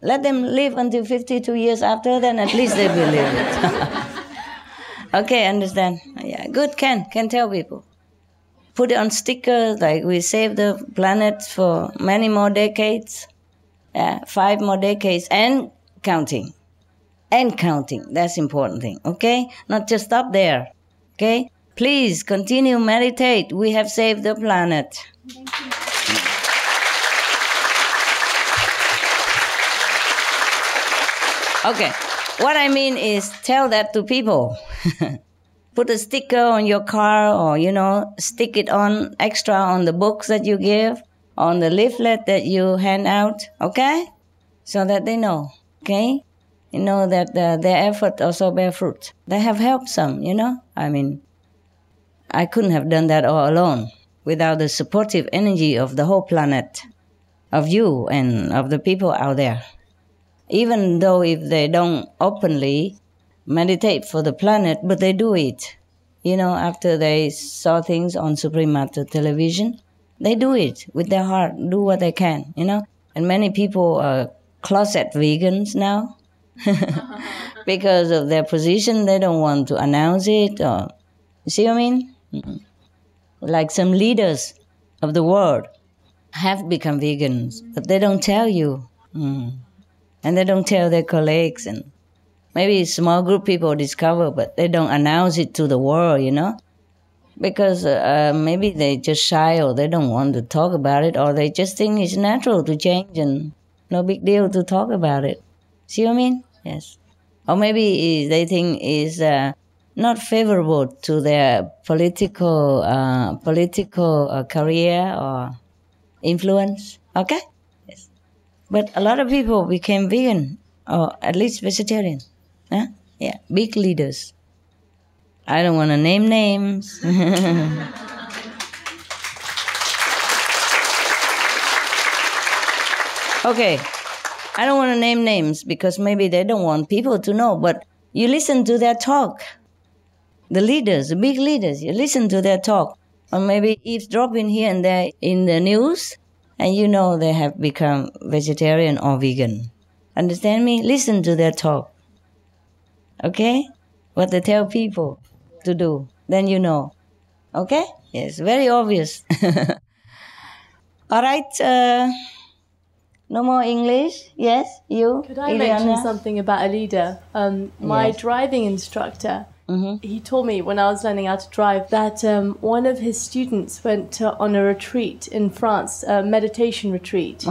Let them live until 52 years after, then at least they believe it. Okay, understand. Yeah, good, can tell people. Put it on stickers, like we save the planet for many more decades. 5 more decades and counting. And counting, that's the important thing, okay? Not just stop there, okay? Please continue, meditate. We have saved the planet. Okay, what I mean is tell that to people. Put a sticker on your car or, stick it on extra on the books that you give, on the leaflet that you hand out, okay? So that they know, okay? You know that their effort also bear fruit. They have helped some, I mean, I couldn't have done that all alone without the supportive energy of the whole planet, of you and of the people out there. Even though if they don't openly meditate for the planet, but they do it. After they saw things on Supreme Master television, they do it with their heart, do what they can, And many people are closet vegans now. Because of their position, they don't want to announce it. Or, you see what I mean? Like some leaders of the world have become vegans, but they don't tell you. And they don't tell their colleagues. And maybe a small group people discover, but they don't announce it to the world, Because maybe they just shy or they don't want to talk about it, or they just think it's natural to change and no big deal to talk about it. See what I mean? Yes. Or maybe they think it's not favorable to their political career or influence. Okay? Yes. But a lot of people became vegan, or at least vegetarian. Huh? Yeah, big leaders. I don't want to name names. Okay. I don't want to name names because maybe they don't want people to know, but you listen to their talk. The leaders, the big leaders, you listen to their talk. Or maybe eavesdropping here and there in the news, and they have become vegetarian or vegan. Understand me? Listen to their talk. Okay? What they tell people to do. Then you know. Okay? Yes, very obvious. All right. No more English? Yes, you?
Could I
Iliana?
mention something about a leader? My
Yes.
driving instructor, he told me when I was learning how to drive that one of his students went on a retreat in France, a meditation retreat,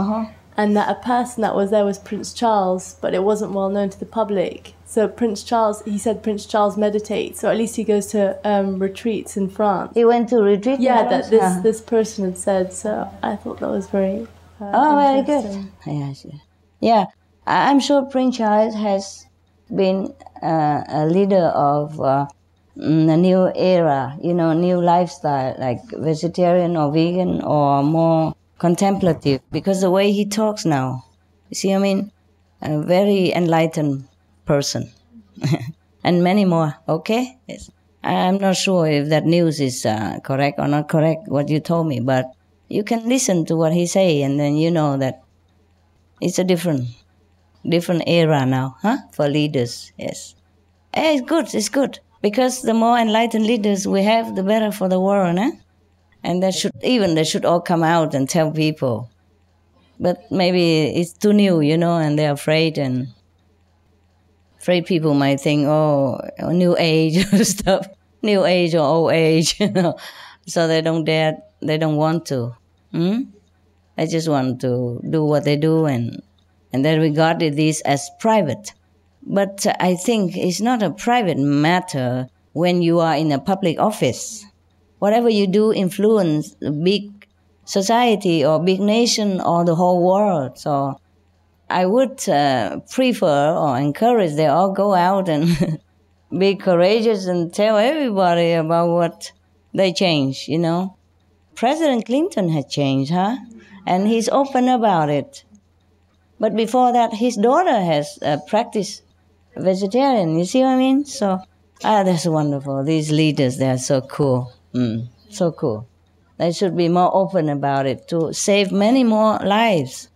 and that a person that was there was Prince Charles, but it wasn't well known to the public. So Prince Charles, he said Prince Charles meditates, so at least he goes to retreats in France.
He went to retreat?
Yeah,
in
that
France?
this person had said, so I thought that was very
very good.
interesting.
Yes, yes. Yeah, I'm sure Prince Charles has been a leader of a new era, new lifestyle, like vegetarian or vegan or more contemplative, because the way he talks now, you see, I mean, a very enlightened person. And many more, okay? Yes. I'm not sure if that news is correct or not correct, what you told me, but you can listen to what he say, and then you know that it's a different era now, for leaders, yes. It's good, because the more enlightened leaders we have, the better for the world, And they should all come out and tell people. But maybe it's too new, and they're afraid, and afraid people might think, new age or stuff, new age or old age, So they don't dare, they don't want to. They just want to do what they do, and they regarded this as private. But I think it's not a private matter when you are in a public office. Whatever you do influence a big society or big nation or the whole world. So I would prefer or encourage they all go out and be courageous and tell everybody about what they change, President Clinton has changed, And he's open about it. But before that, his daughter has practiced vegetarian. You see what I mean? So, that's wonderful. These leaders, they are so cool. So cool. They should be more open about it to save many more lives.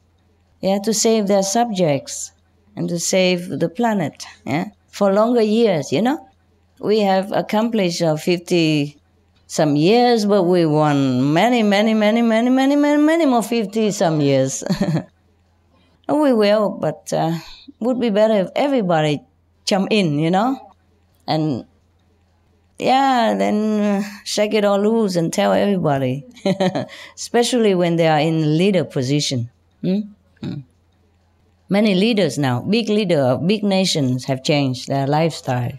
Yeah, to save their subjects and to save the planet. Yeah, for longer years. We have accomplished 50 some years, but we want many more 50 some years. We will, but would be better if everybody jump in, and then shake it all loose and tell everybody, especially when they are in leader position. Many leaders now, big leaders of big nations have changed their lifestyle.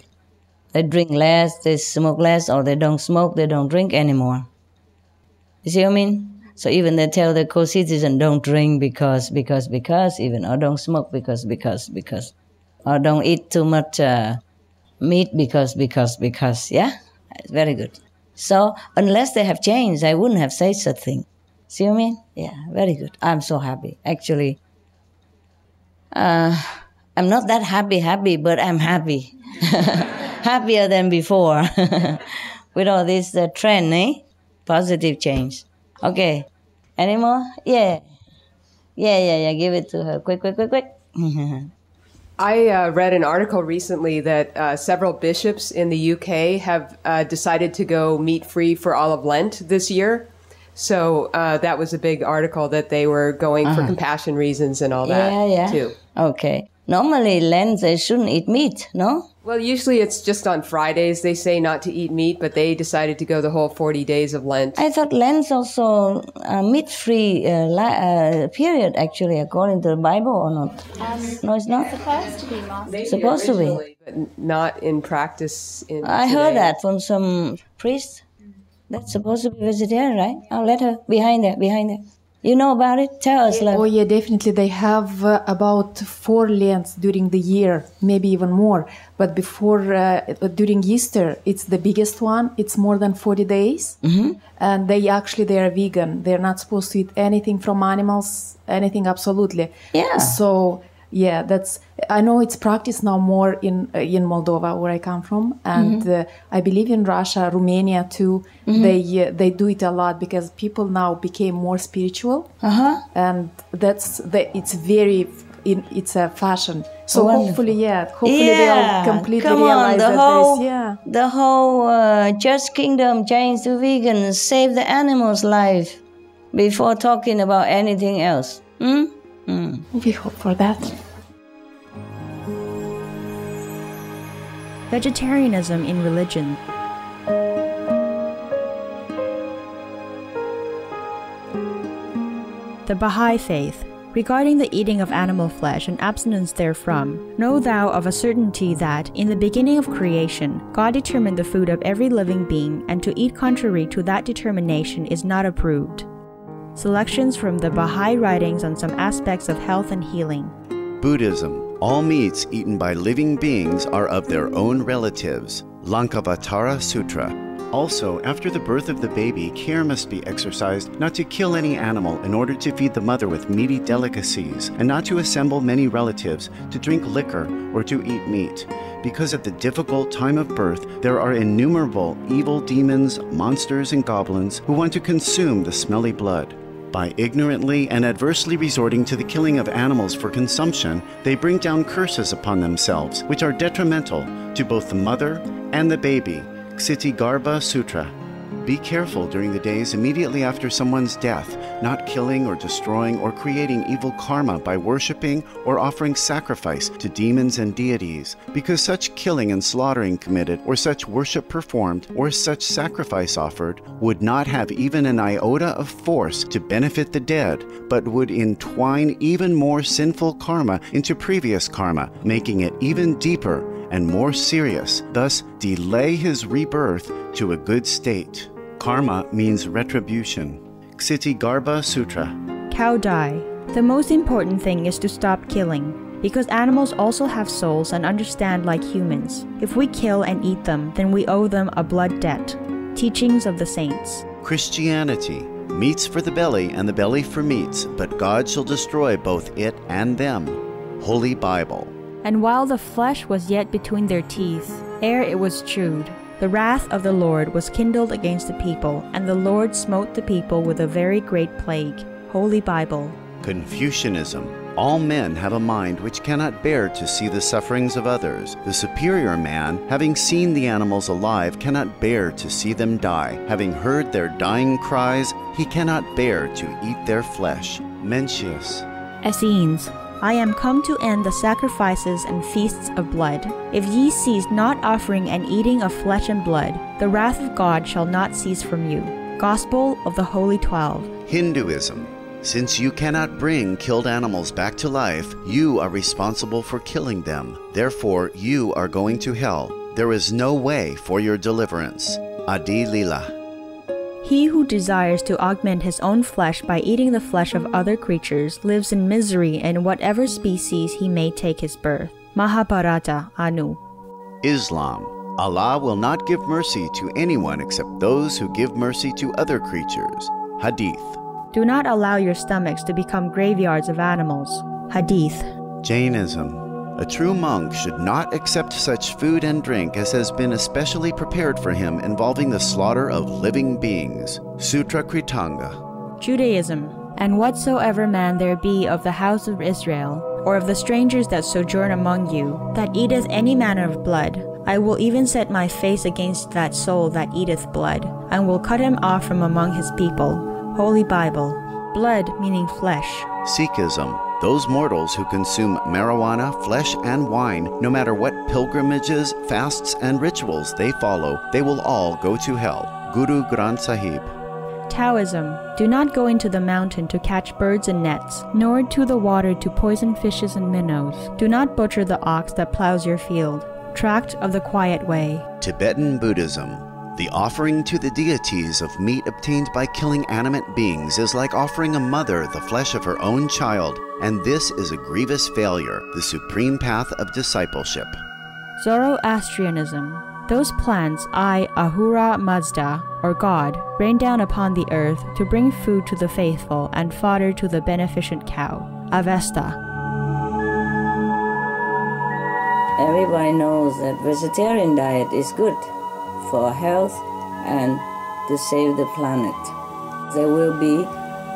They drink less, they smoke less, or they don't smoke, they don't drink anymore. You see what I mean? So even they tell their co-citizens don't drink because, even, or don't smoke because, or don't eat too much meat because, yeah? It's very good. So unless they have changed, I wouldn't have said such thing. See what I mean? Yeah, very good. I'm so happy. Actually, I'm not that happy, but I'm happy. Happier than before. With all this trend, Positive change. Okay. Any more? Yeah. Give it to her. Quick.
I read an article recently that several bishops in the UK have decided to go meat-free for all of Lent this year. So that was a big article that they were going for compassion reasons and all that, too.
Okay. Normally, Lent, they shouldn't eat meat, no?
Well, usually it's just on Fridays they say not to eat meat, but they decided to go the whole 40 days of Lent.
I thought Lent's also a meat-free period, actually, according to the Bible, or not?
No, it's not. Supposed to be, Master.
Supposed to be. But not in practice.
I heard that from some priest. That's supposed to be vegetarian, right? I'll let her. Behind there. You know about it? Tell us, love.
Oh, yeah, definitely. They have about 4 Lents during the year, maybe even more. But during Easter, it's the biggest one. It's more than 40 days.
Mm-hmm.
And they are vegan. They're not supposed to eat anything from animals, anything absolutely.
Yeah.
So, yeah, I know it's practiced now more in Moldova, where I come from. And I believe in Russia, Romania too.
Mm-hmm.
They do it a lot because people now became more spiritual.
Uh-huh.
And it's very it's a fashion. So
Wonderful.
hopefully they'll completely realize
the whole Church Kingdom change to vegan, save the animal's life before talking about anything else.
We hope for that.
Vegetarianism in religion. The Baha'i Faith. Regarding the eating of animal flesh and abstinence therefrom, know thou of a certainty that, in the beginning of creation, God determined the food of every living being, and to eat contrary to that determination is not approved. Selections from the Baha'i writings on some aspects of health and healing.
Buddhism. All meats eaten by living beings are of their own relatives. Lankavatara Sutra. Also, after the birth of the baby, care must be exercised not to kill any animal in order to feed the mother with meaty delicacies, and not to assemble many relatives, to drink liquor, or to eat meat. Because at the difficult time of birth, there are innumerable evil demons, monsters, and goblins who want to consume the smelly blood. By ignorantly and adversely resorting to the killing of animals for consumption, they bring down curses upon themselves, which are detrimental to both the mother and the baby. Ksitigarbha Sutra. Be careful during the days immediately after someone's death, not killing or destroying or creating evil karma by worshipping or offering sacrifice to demons and deities, because such killing and slaughtering committed, or such worship performed, or such sacrifice offered, would not have even an iota of force to benefit the dead, but would entwine even more sinful karma into previous karma, making it even deeper and more serious, thus delay his rebirth to a good state. Karma means retribution. Ksitigarbha Sutra.
Cow dye. The most important thing is to stop killing, because animals also have souls and understand like humans. If we kill and eat them, then we owe them a blood debt. Teachings of the Saints.
Christianity. Meats for the belly and the belly for meats, but God shall destroy both it and them. Holy Bible.
And while the flesh was yet between their teeth, ere it was chewed, the wrath of the Lord was kindled against the people, and the Lord smote the people with a very great plague. Holy Bible.
Confucianism. All men have a mind which cannot bear to see the sufferings of others. The superior man, having seen the animals alive, cannot bear to see them die. Having heard their dying cries, he cannot bear to eat their flesh. Mencius.
Essenes. I am come to end the sacrifices and feasts of blood. If ye cease not offering and eating of flesh and blood, the wrath of God shall not cease from you. Gospel of the Holy 12.
Hinduism. Since you cannot bring killed animals back to life, you are responsible for killing them. Therefore, you are going to hell. There is no way for your deliverance. Adi Lila.
He who desires to augment his own flesh by eating the flesh of other creatures lives in misery in whatever species he may take his birth. Mahabharata, Anu.
Islam. Allah will not give mercy to anyone except those who give mercy to other creatures. Hadith.
Do not allow your stomachs to become graveyards of animals. Hadith.
Jainism. A true monk should not accept such food and drink as has been especially prepared for him involving the slaughter of living beings. Sutra Kritanga.
Judaism. And whatsoever man there be of the house of Israel, or of the strangers that sojourn among you, that eateth any manner of blood, I will even set my face against that soul that eateth blood, and will cut him off from among his people. Holy Bible. Blood meaning flesh.
Sikhism. Those mortals who consume marijuana, flesh, and wine, no matter what pilgrimages, fasts, and rituals they follow, they will all go to hell. Guru Granth Sahib.
Taoism. Do not go into the mountain to catch birds and nets, nor to the water to poison fishes and minnows. Do not butcher the ox that plows your field. Tract of the Quiet Way.
Tibetan Buddhism. The offering to the deities of meat obtained by killing animate beings is like offering a mother the flesh of her own child, and this is a grievous failure, the supreme path of discipleship.
Zoroastrianism. Those plants I, Ahura Mazda, or God, rain down upon the earth to bring food to the faithful and fodder to the beneficent cow. Avesta.
Everybody knows that vegetarian diet is good for health and to save the planet. They will be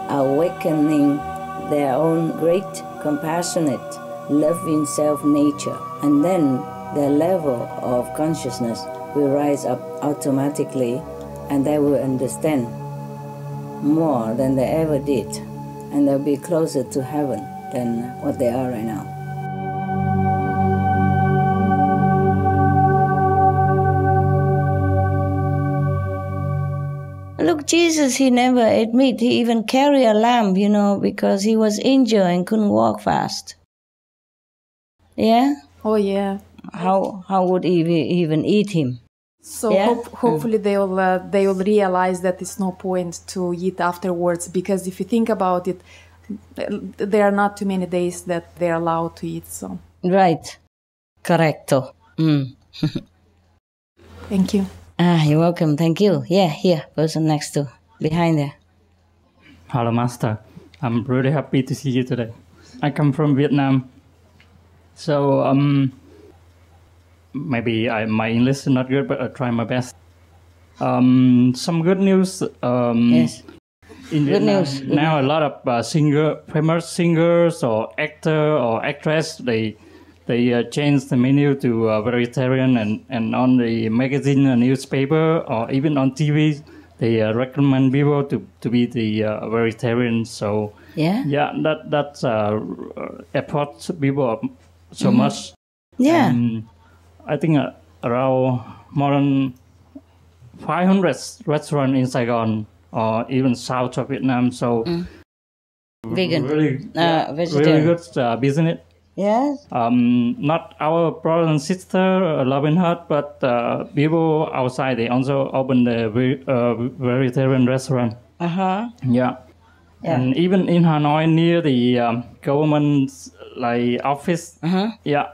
awakening their own great compassionate, loving self-nature, and then their level of consciousness will rise up automatically, and they will understand more than they ever did, and they'll be closer to heaven than what they are right now. Look, Jesus, he never admit he even carried a lamb, because he was injured and couldn't walk fast. Yeah?
Oh, yeah.
How would he even eat him?
So
yeah?
Hopefully they will realize that it's no point to eat afterwards, because if you think about it, there are not too many days that they're allowed to eat. So
right, correcto.
Thank you.
You're welcome. Thank you. Yeah, here, person next to, behind there.
Hello, Master. I'm really happy to see you today. I come from Vietnam, so maybe my English is not good, but I'll try my best. Some good news.
Yes.
In
good
Vietnam,
news.
Now a lot of famous singers or actor or actress, they changed the menu to vegetarian, and on the magazine, newspaper, or even on TV, they recommend people to be the vegetarian. So yeah, that's effort people so much.
Yeah.
I think around more than 500 restaurants in Saigon or even south of Vietnam. So
vegan,
really
vegetarian,
really good business.
Yes.
Not our brother and sister loving heart, but people outside, they also open the vegetarian restaurant. Yeah. And even in Hanoi, near the government's office, yeah,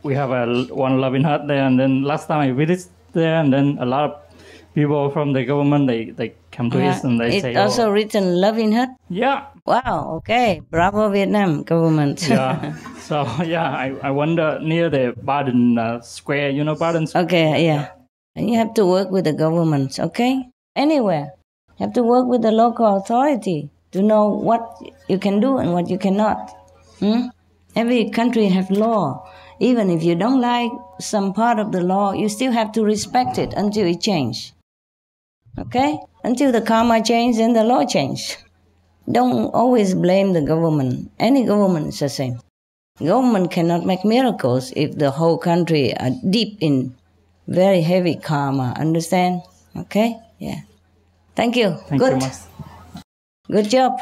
we have one loving heart there. And then last time I visited there, and then a lot of people from the government, they come to us and they say,
it's also written loving heart.
Yeah.
Wow. Okay. Bravo, Vietnam government.
Yeah. So yeah, I wonder near the Baden Square, Baden Square.
Okay. Yeah. And you have to work with the government. Okay. Anywhere, you have to work with the local authority to know what you can do and what you cannot. Every country have law. Even if you don't like some part of the law, you still have to respect it until it change. Okay? Until the karma change, then the law change. Don't always blame the government. Any government is the same. Government cannot make miracles if the whole country are deep in very heavy karma. Understand? Okay? Yeah. Thank you.
Thank
Good.
you, Master.
Good job.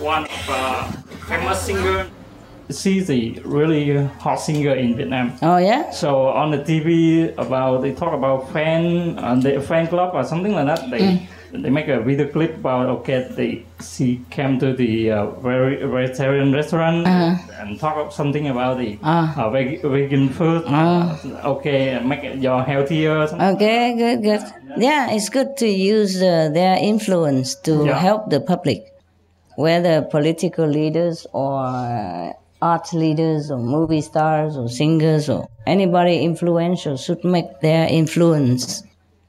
One famous singer. She's a really hot singer in Vietnam.
Oh yeah.
So on the TV they talk about the fan club or something like that. They make a video clip about she came to the vegetarian restaurant and talk something about the vegan food. Make it healthier.
Okay, good. Yeah, it's good to use their influence to help the public, whether political leaders or art leaders or movie stars or singers or anybody influential should make their influence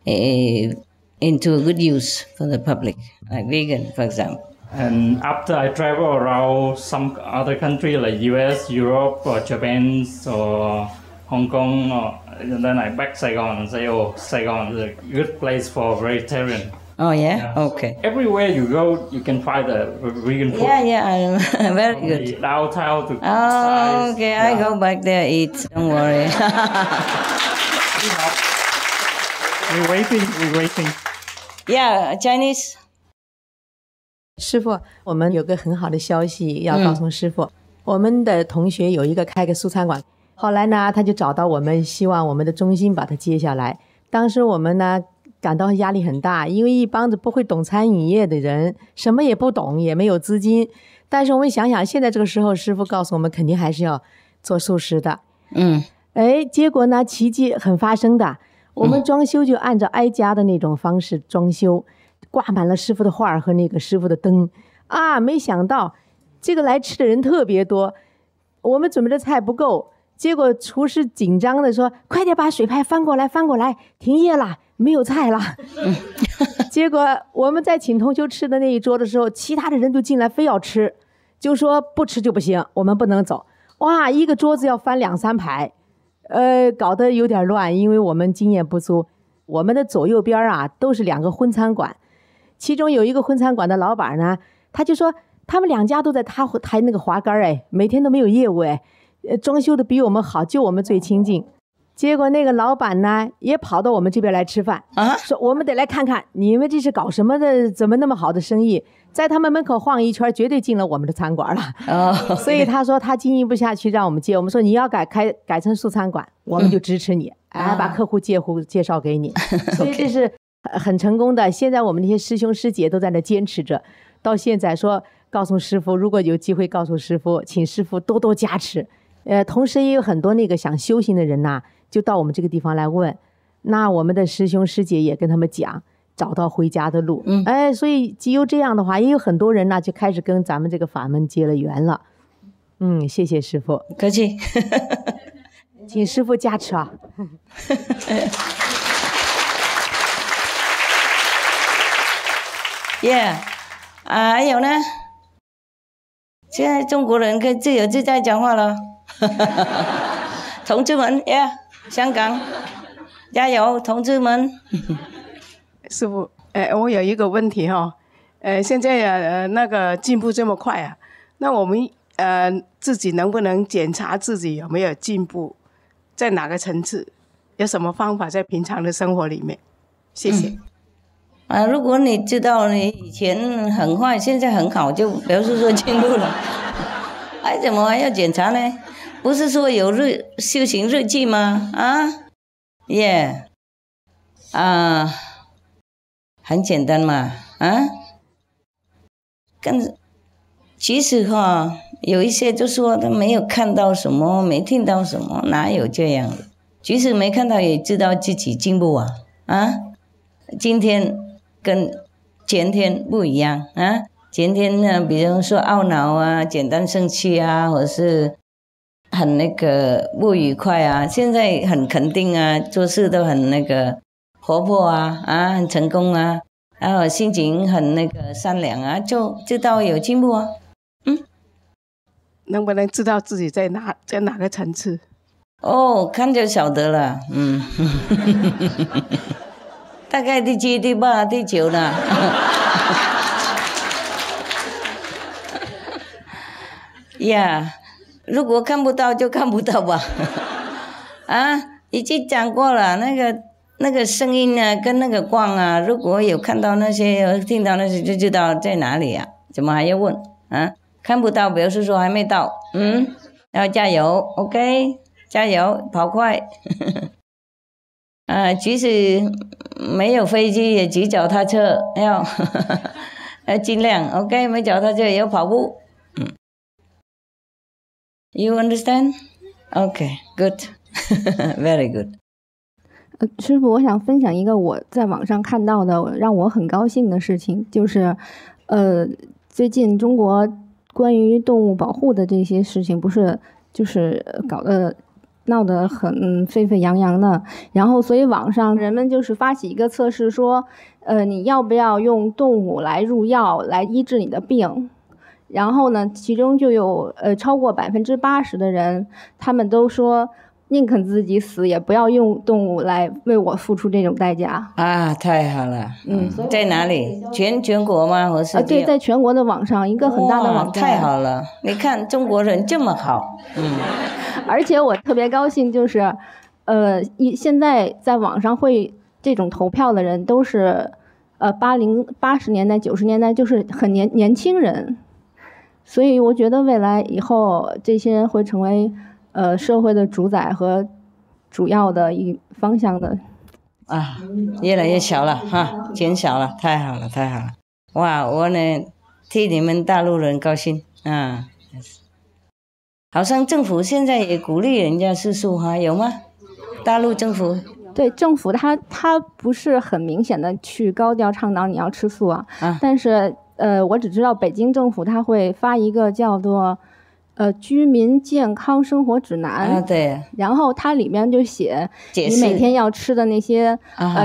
into a good use for the public, like vegan, for example.
And after I travel around some other country like US, Europe, or Japan, or Hong Kong, and then I back Saigon and say, Saigon is a good place for vegetarian.
Oh yeah? Okay.
Everywhere you go, you can find the vegan food.
Yeah, very good.
Downtown to
okay, I go back there eat. Don't worry.
We're waiting.
Yeah, Chinese.
师傅，我们有个很好的消息要告诉师傅。我们的同学有一个开个素餐馆，后来呢，他就找到我们，希望我们的中心把他接下来。当时我们呢感到压力很大，因为一帮子不会懂餐饮业的人，什么也不懂，也没有资金。但是我们想想，现在这个时候，师傅告诉我们，肯定还是要做素食的。结果呢，奇迹很发生的。我们装修就按照挨家的那种方式装修，挂满了师傅的画和那个师傅的灯啊！没想到这个来吃的人特别多，我们准备的菜不够，结果厨师紧张的说：“快点把水牌翻过来，停业了，没有菜了。结果我们在请同修吃的那一桌的时候，其他的人都进来非要吃，就说不吃就不行，我们不能走。哇，一个桌子要翻2、3排，搞得有点乱，因为我们经验不足。我们的左右边啊都是2个荤餐馆，其中有一个荤餐馆的老板呢，他就说他们2家都在抬那个滑竿，每天都没有业务，装修的比我们好，就我们最亲近。结果那个老板呢也跑到我们这边来吃饭啊，说我们得来看看你们这是搞什么的，怎么那么好的生意，在他们门口晃一圈，绝对进了我们的餐馆了。所以他说他经营不下去，让我们接。我们说你要改成素餐馆，我们就支持你，把客户介绍给你。所以这是很成功的。现在我们那些师兄师姐都在那坚持着，到现在说告诉师父，如果有机会告诉师父，请师父多多加持。同时也有很多那个想修行的人呐，就到我们这个地方来问，那我们的师兄师姐也跟他们讲，找到回家的路。所以只有这样的话，也有很多人呢就开始跟咱们这个法门结了缘了。谢谢师父，
客气。
请师父加持啊。
还有呢，现在中国人可以自由自在讲话了。同志们，香港加油，同志们！
师父，我有一个问题哈，现在那个进步这么快啊，那我们自己能不能检查自己有没有进步，在哪个层次？有什么方法在平常的生活里面？谢谢。
如果你知道你以前很坏，现在很好，就表示说进步了。怎么还要检查呢？不是说有修行日记吗？很简单嘛，其实有一些就说他没有看到什么，没听到什么，哪有这样的？即使没看到，也知道自己进步啊！今天跟前天不一样啊！前天呢，比如说懊恼啊，简单生气啊，或者是很那个不愉快啊，现在很肯定啊，做事都很那个活泼啊，很成功啊，然后心情很那个善良啊，就知道有进步啊。
能不能知道自己在哪个层次？
看就晓得了，大概第7、第8、第9了。如果看不到就看不到吧。已经讲过了，那个声音啊，跟那个光啊，如果有看到那些，听到那些，就知道在哪里啊？怎么还要问啊？看不到表示说还没到，要加油 ，OK， 加油，跑快。即使没有飞机，也骑脚踏车，要尽量 ，OK， 没脚踏车也要跑步。You understand? Okay, good, very good.
师父，我想分享一个我在网上看到的让我很高兴的事情，就是最近中国关于动物保护的这些事情，不是就是闹得很沸沸扬扬的，然后所以网上人们就是发起一个测试，说你要不要用动物来入药来医治你的病？然后呢，其中就有超过80%的人，他们都说宁肯自己死，也不要用动物来为我付出这种代价。
太好了。在哪里？全国吗？或是
对，在全国的网上，一个很大的网站。
太好了！你看中国人这么好。
而且我特别高兴，就是现在在网上会这种投票的人都是80年代、90年代，就是很年轻人。所以我觉得未来以后这些人会成为社会的主宰和主要的一方向的。
越来越小了减少了，太好了，太好了！哇，我呢替你们大陆人高兴好像政府现在也鼓励人家吃素有吗？大陆政府？
对，政府他不是很明显的去高调倡导你要吃素但是我只知道北京政府他会发一个叫做
居民健康生活指南
啊，对，
然后它里面就写你每天要吃的那些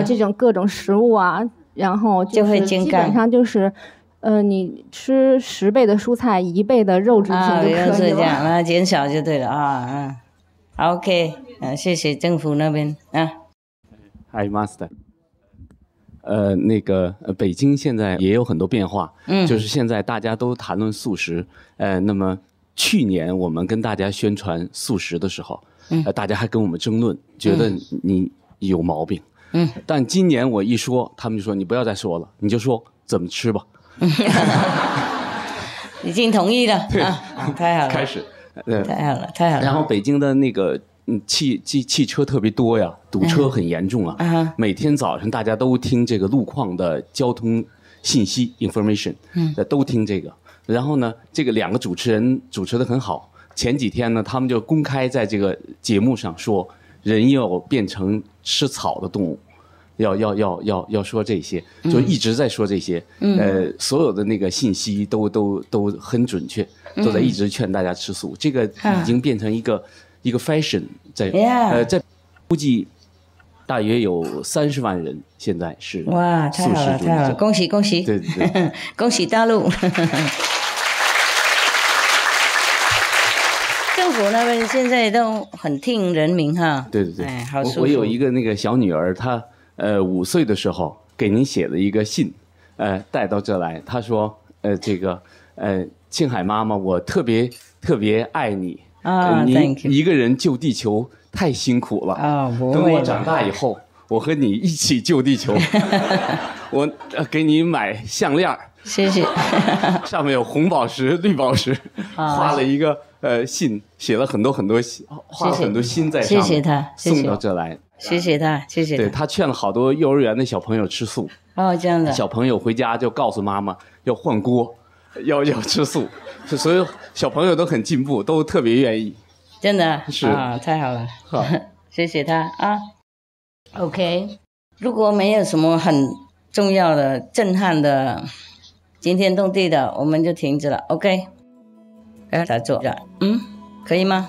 这种各种食物啊，然后就是基本上就是你吃10倍的蔬菜，1倍的肉制品就可以了。
这样，那减少就对了啊。OK， 谢谢政府那边啊。
Hi Master， 那个北京现在也有很多变化，就是现在大家都谈论素食，那么去年我们跟大家宣传素食的时候，大家还跟我们争论，觉得你有毛病，但今年我一说，他们就说你不要再说了，你就说怎么吃吧。
已经同意了啊，太好了，
开始，
太好了，太好了。
然后北京的那个汽车特别多呀，堵车很严重啊。每天早上大家都听这个路况的交通信息 information，都听这个。然后呢，这个2个主持人主持得很好。前几天呢，他们就公开在这个节目上说，人要变成吃草的动物。要说这些，就一直在说这些，所有的那个信息都很准确，都在一直劝大家吃素。这个已经变成一个 fashion， 在估计大约有30万人现在是
哇，太好了，太好了，恭喜恭喜，
对对对，
恭喜大陆。政府那边现在都很听人民哈，
对对对，
好舒服。
我有一个那个小女儿，她5岁的时候给您写了一个信，带到这来。她说，庆海妈妈，我特别爱你啊，你一个人救地球太辛苦了啊，等我长大以后，我和你一起救地球。我给你买项链，
谢谢，
上面有红宝石、绿宝石，画了一个信，写了很多画了很多心在上面，
谢谢他，
送到这来。
谢谢他，谢谢他。
对，他劝了好多幼儿园的小朋友吃素。
哦，这样的。
小朋友回家就告诉妈妈要换锅，要吃素，所有小朋友都很进步，都特别愿意。
真的
是
啊，太好了，好，谢谢他啊。OK， 如果没有什么很重要的、震撼的、惊天动地的，我们就停止了。OK， 来坐着，可以吗？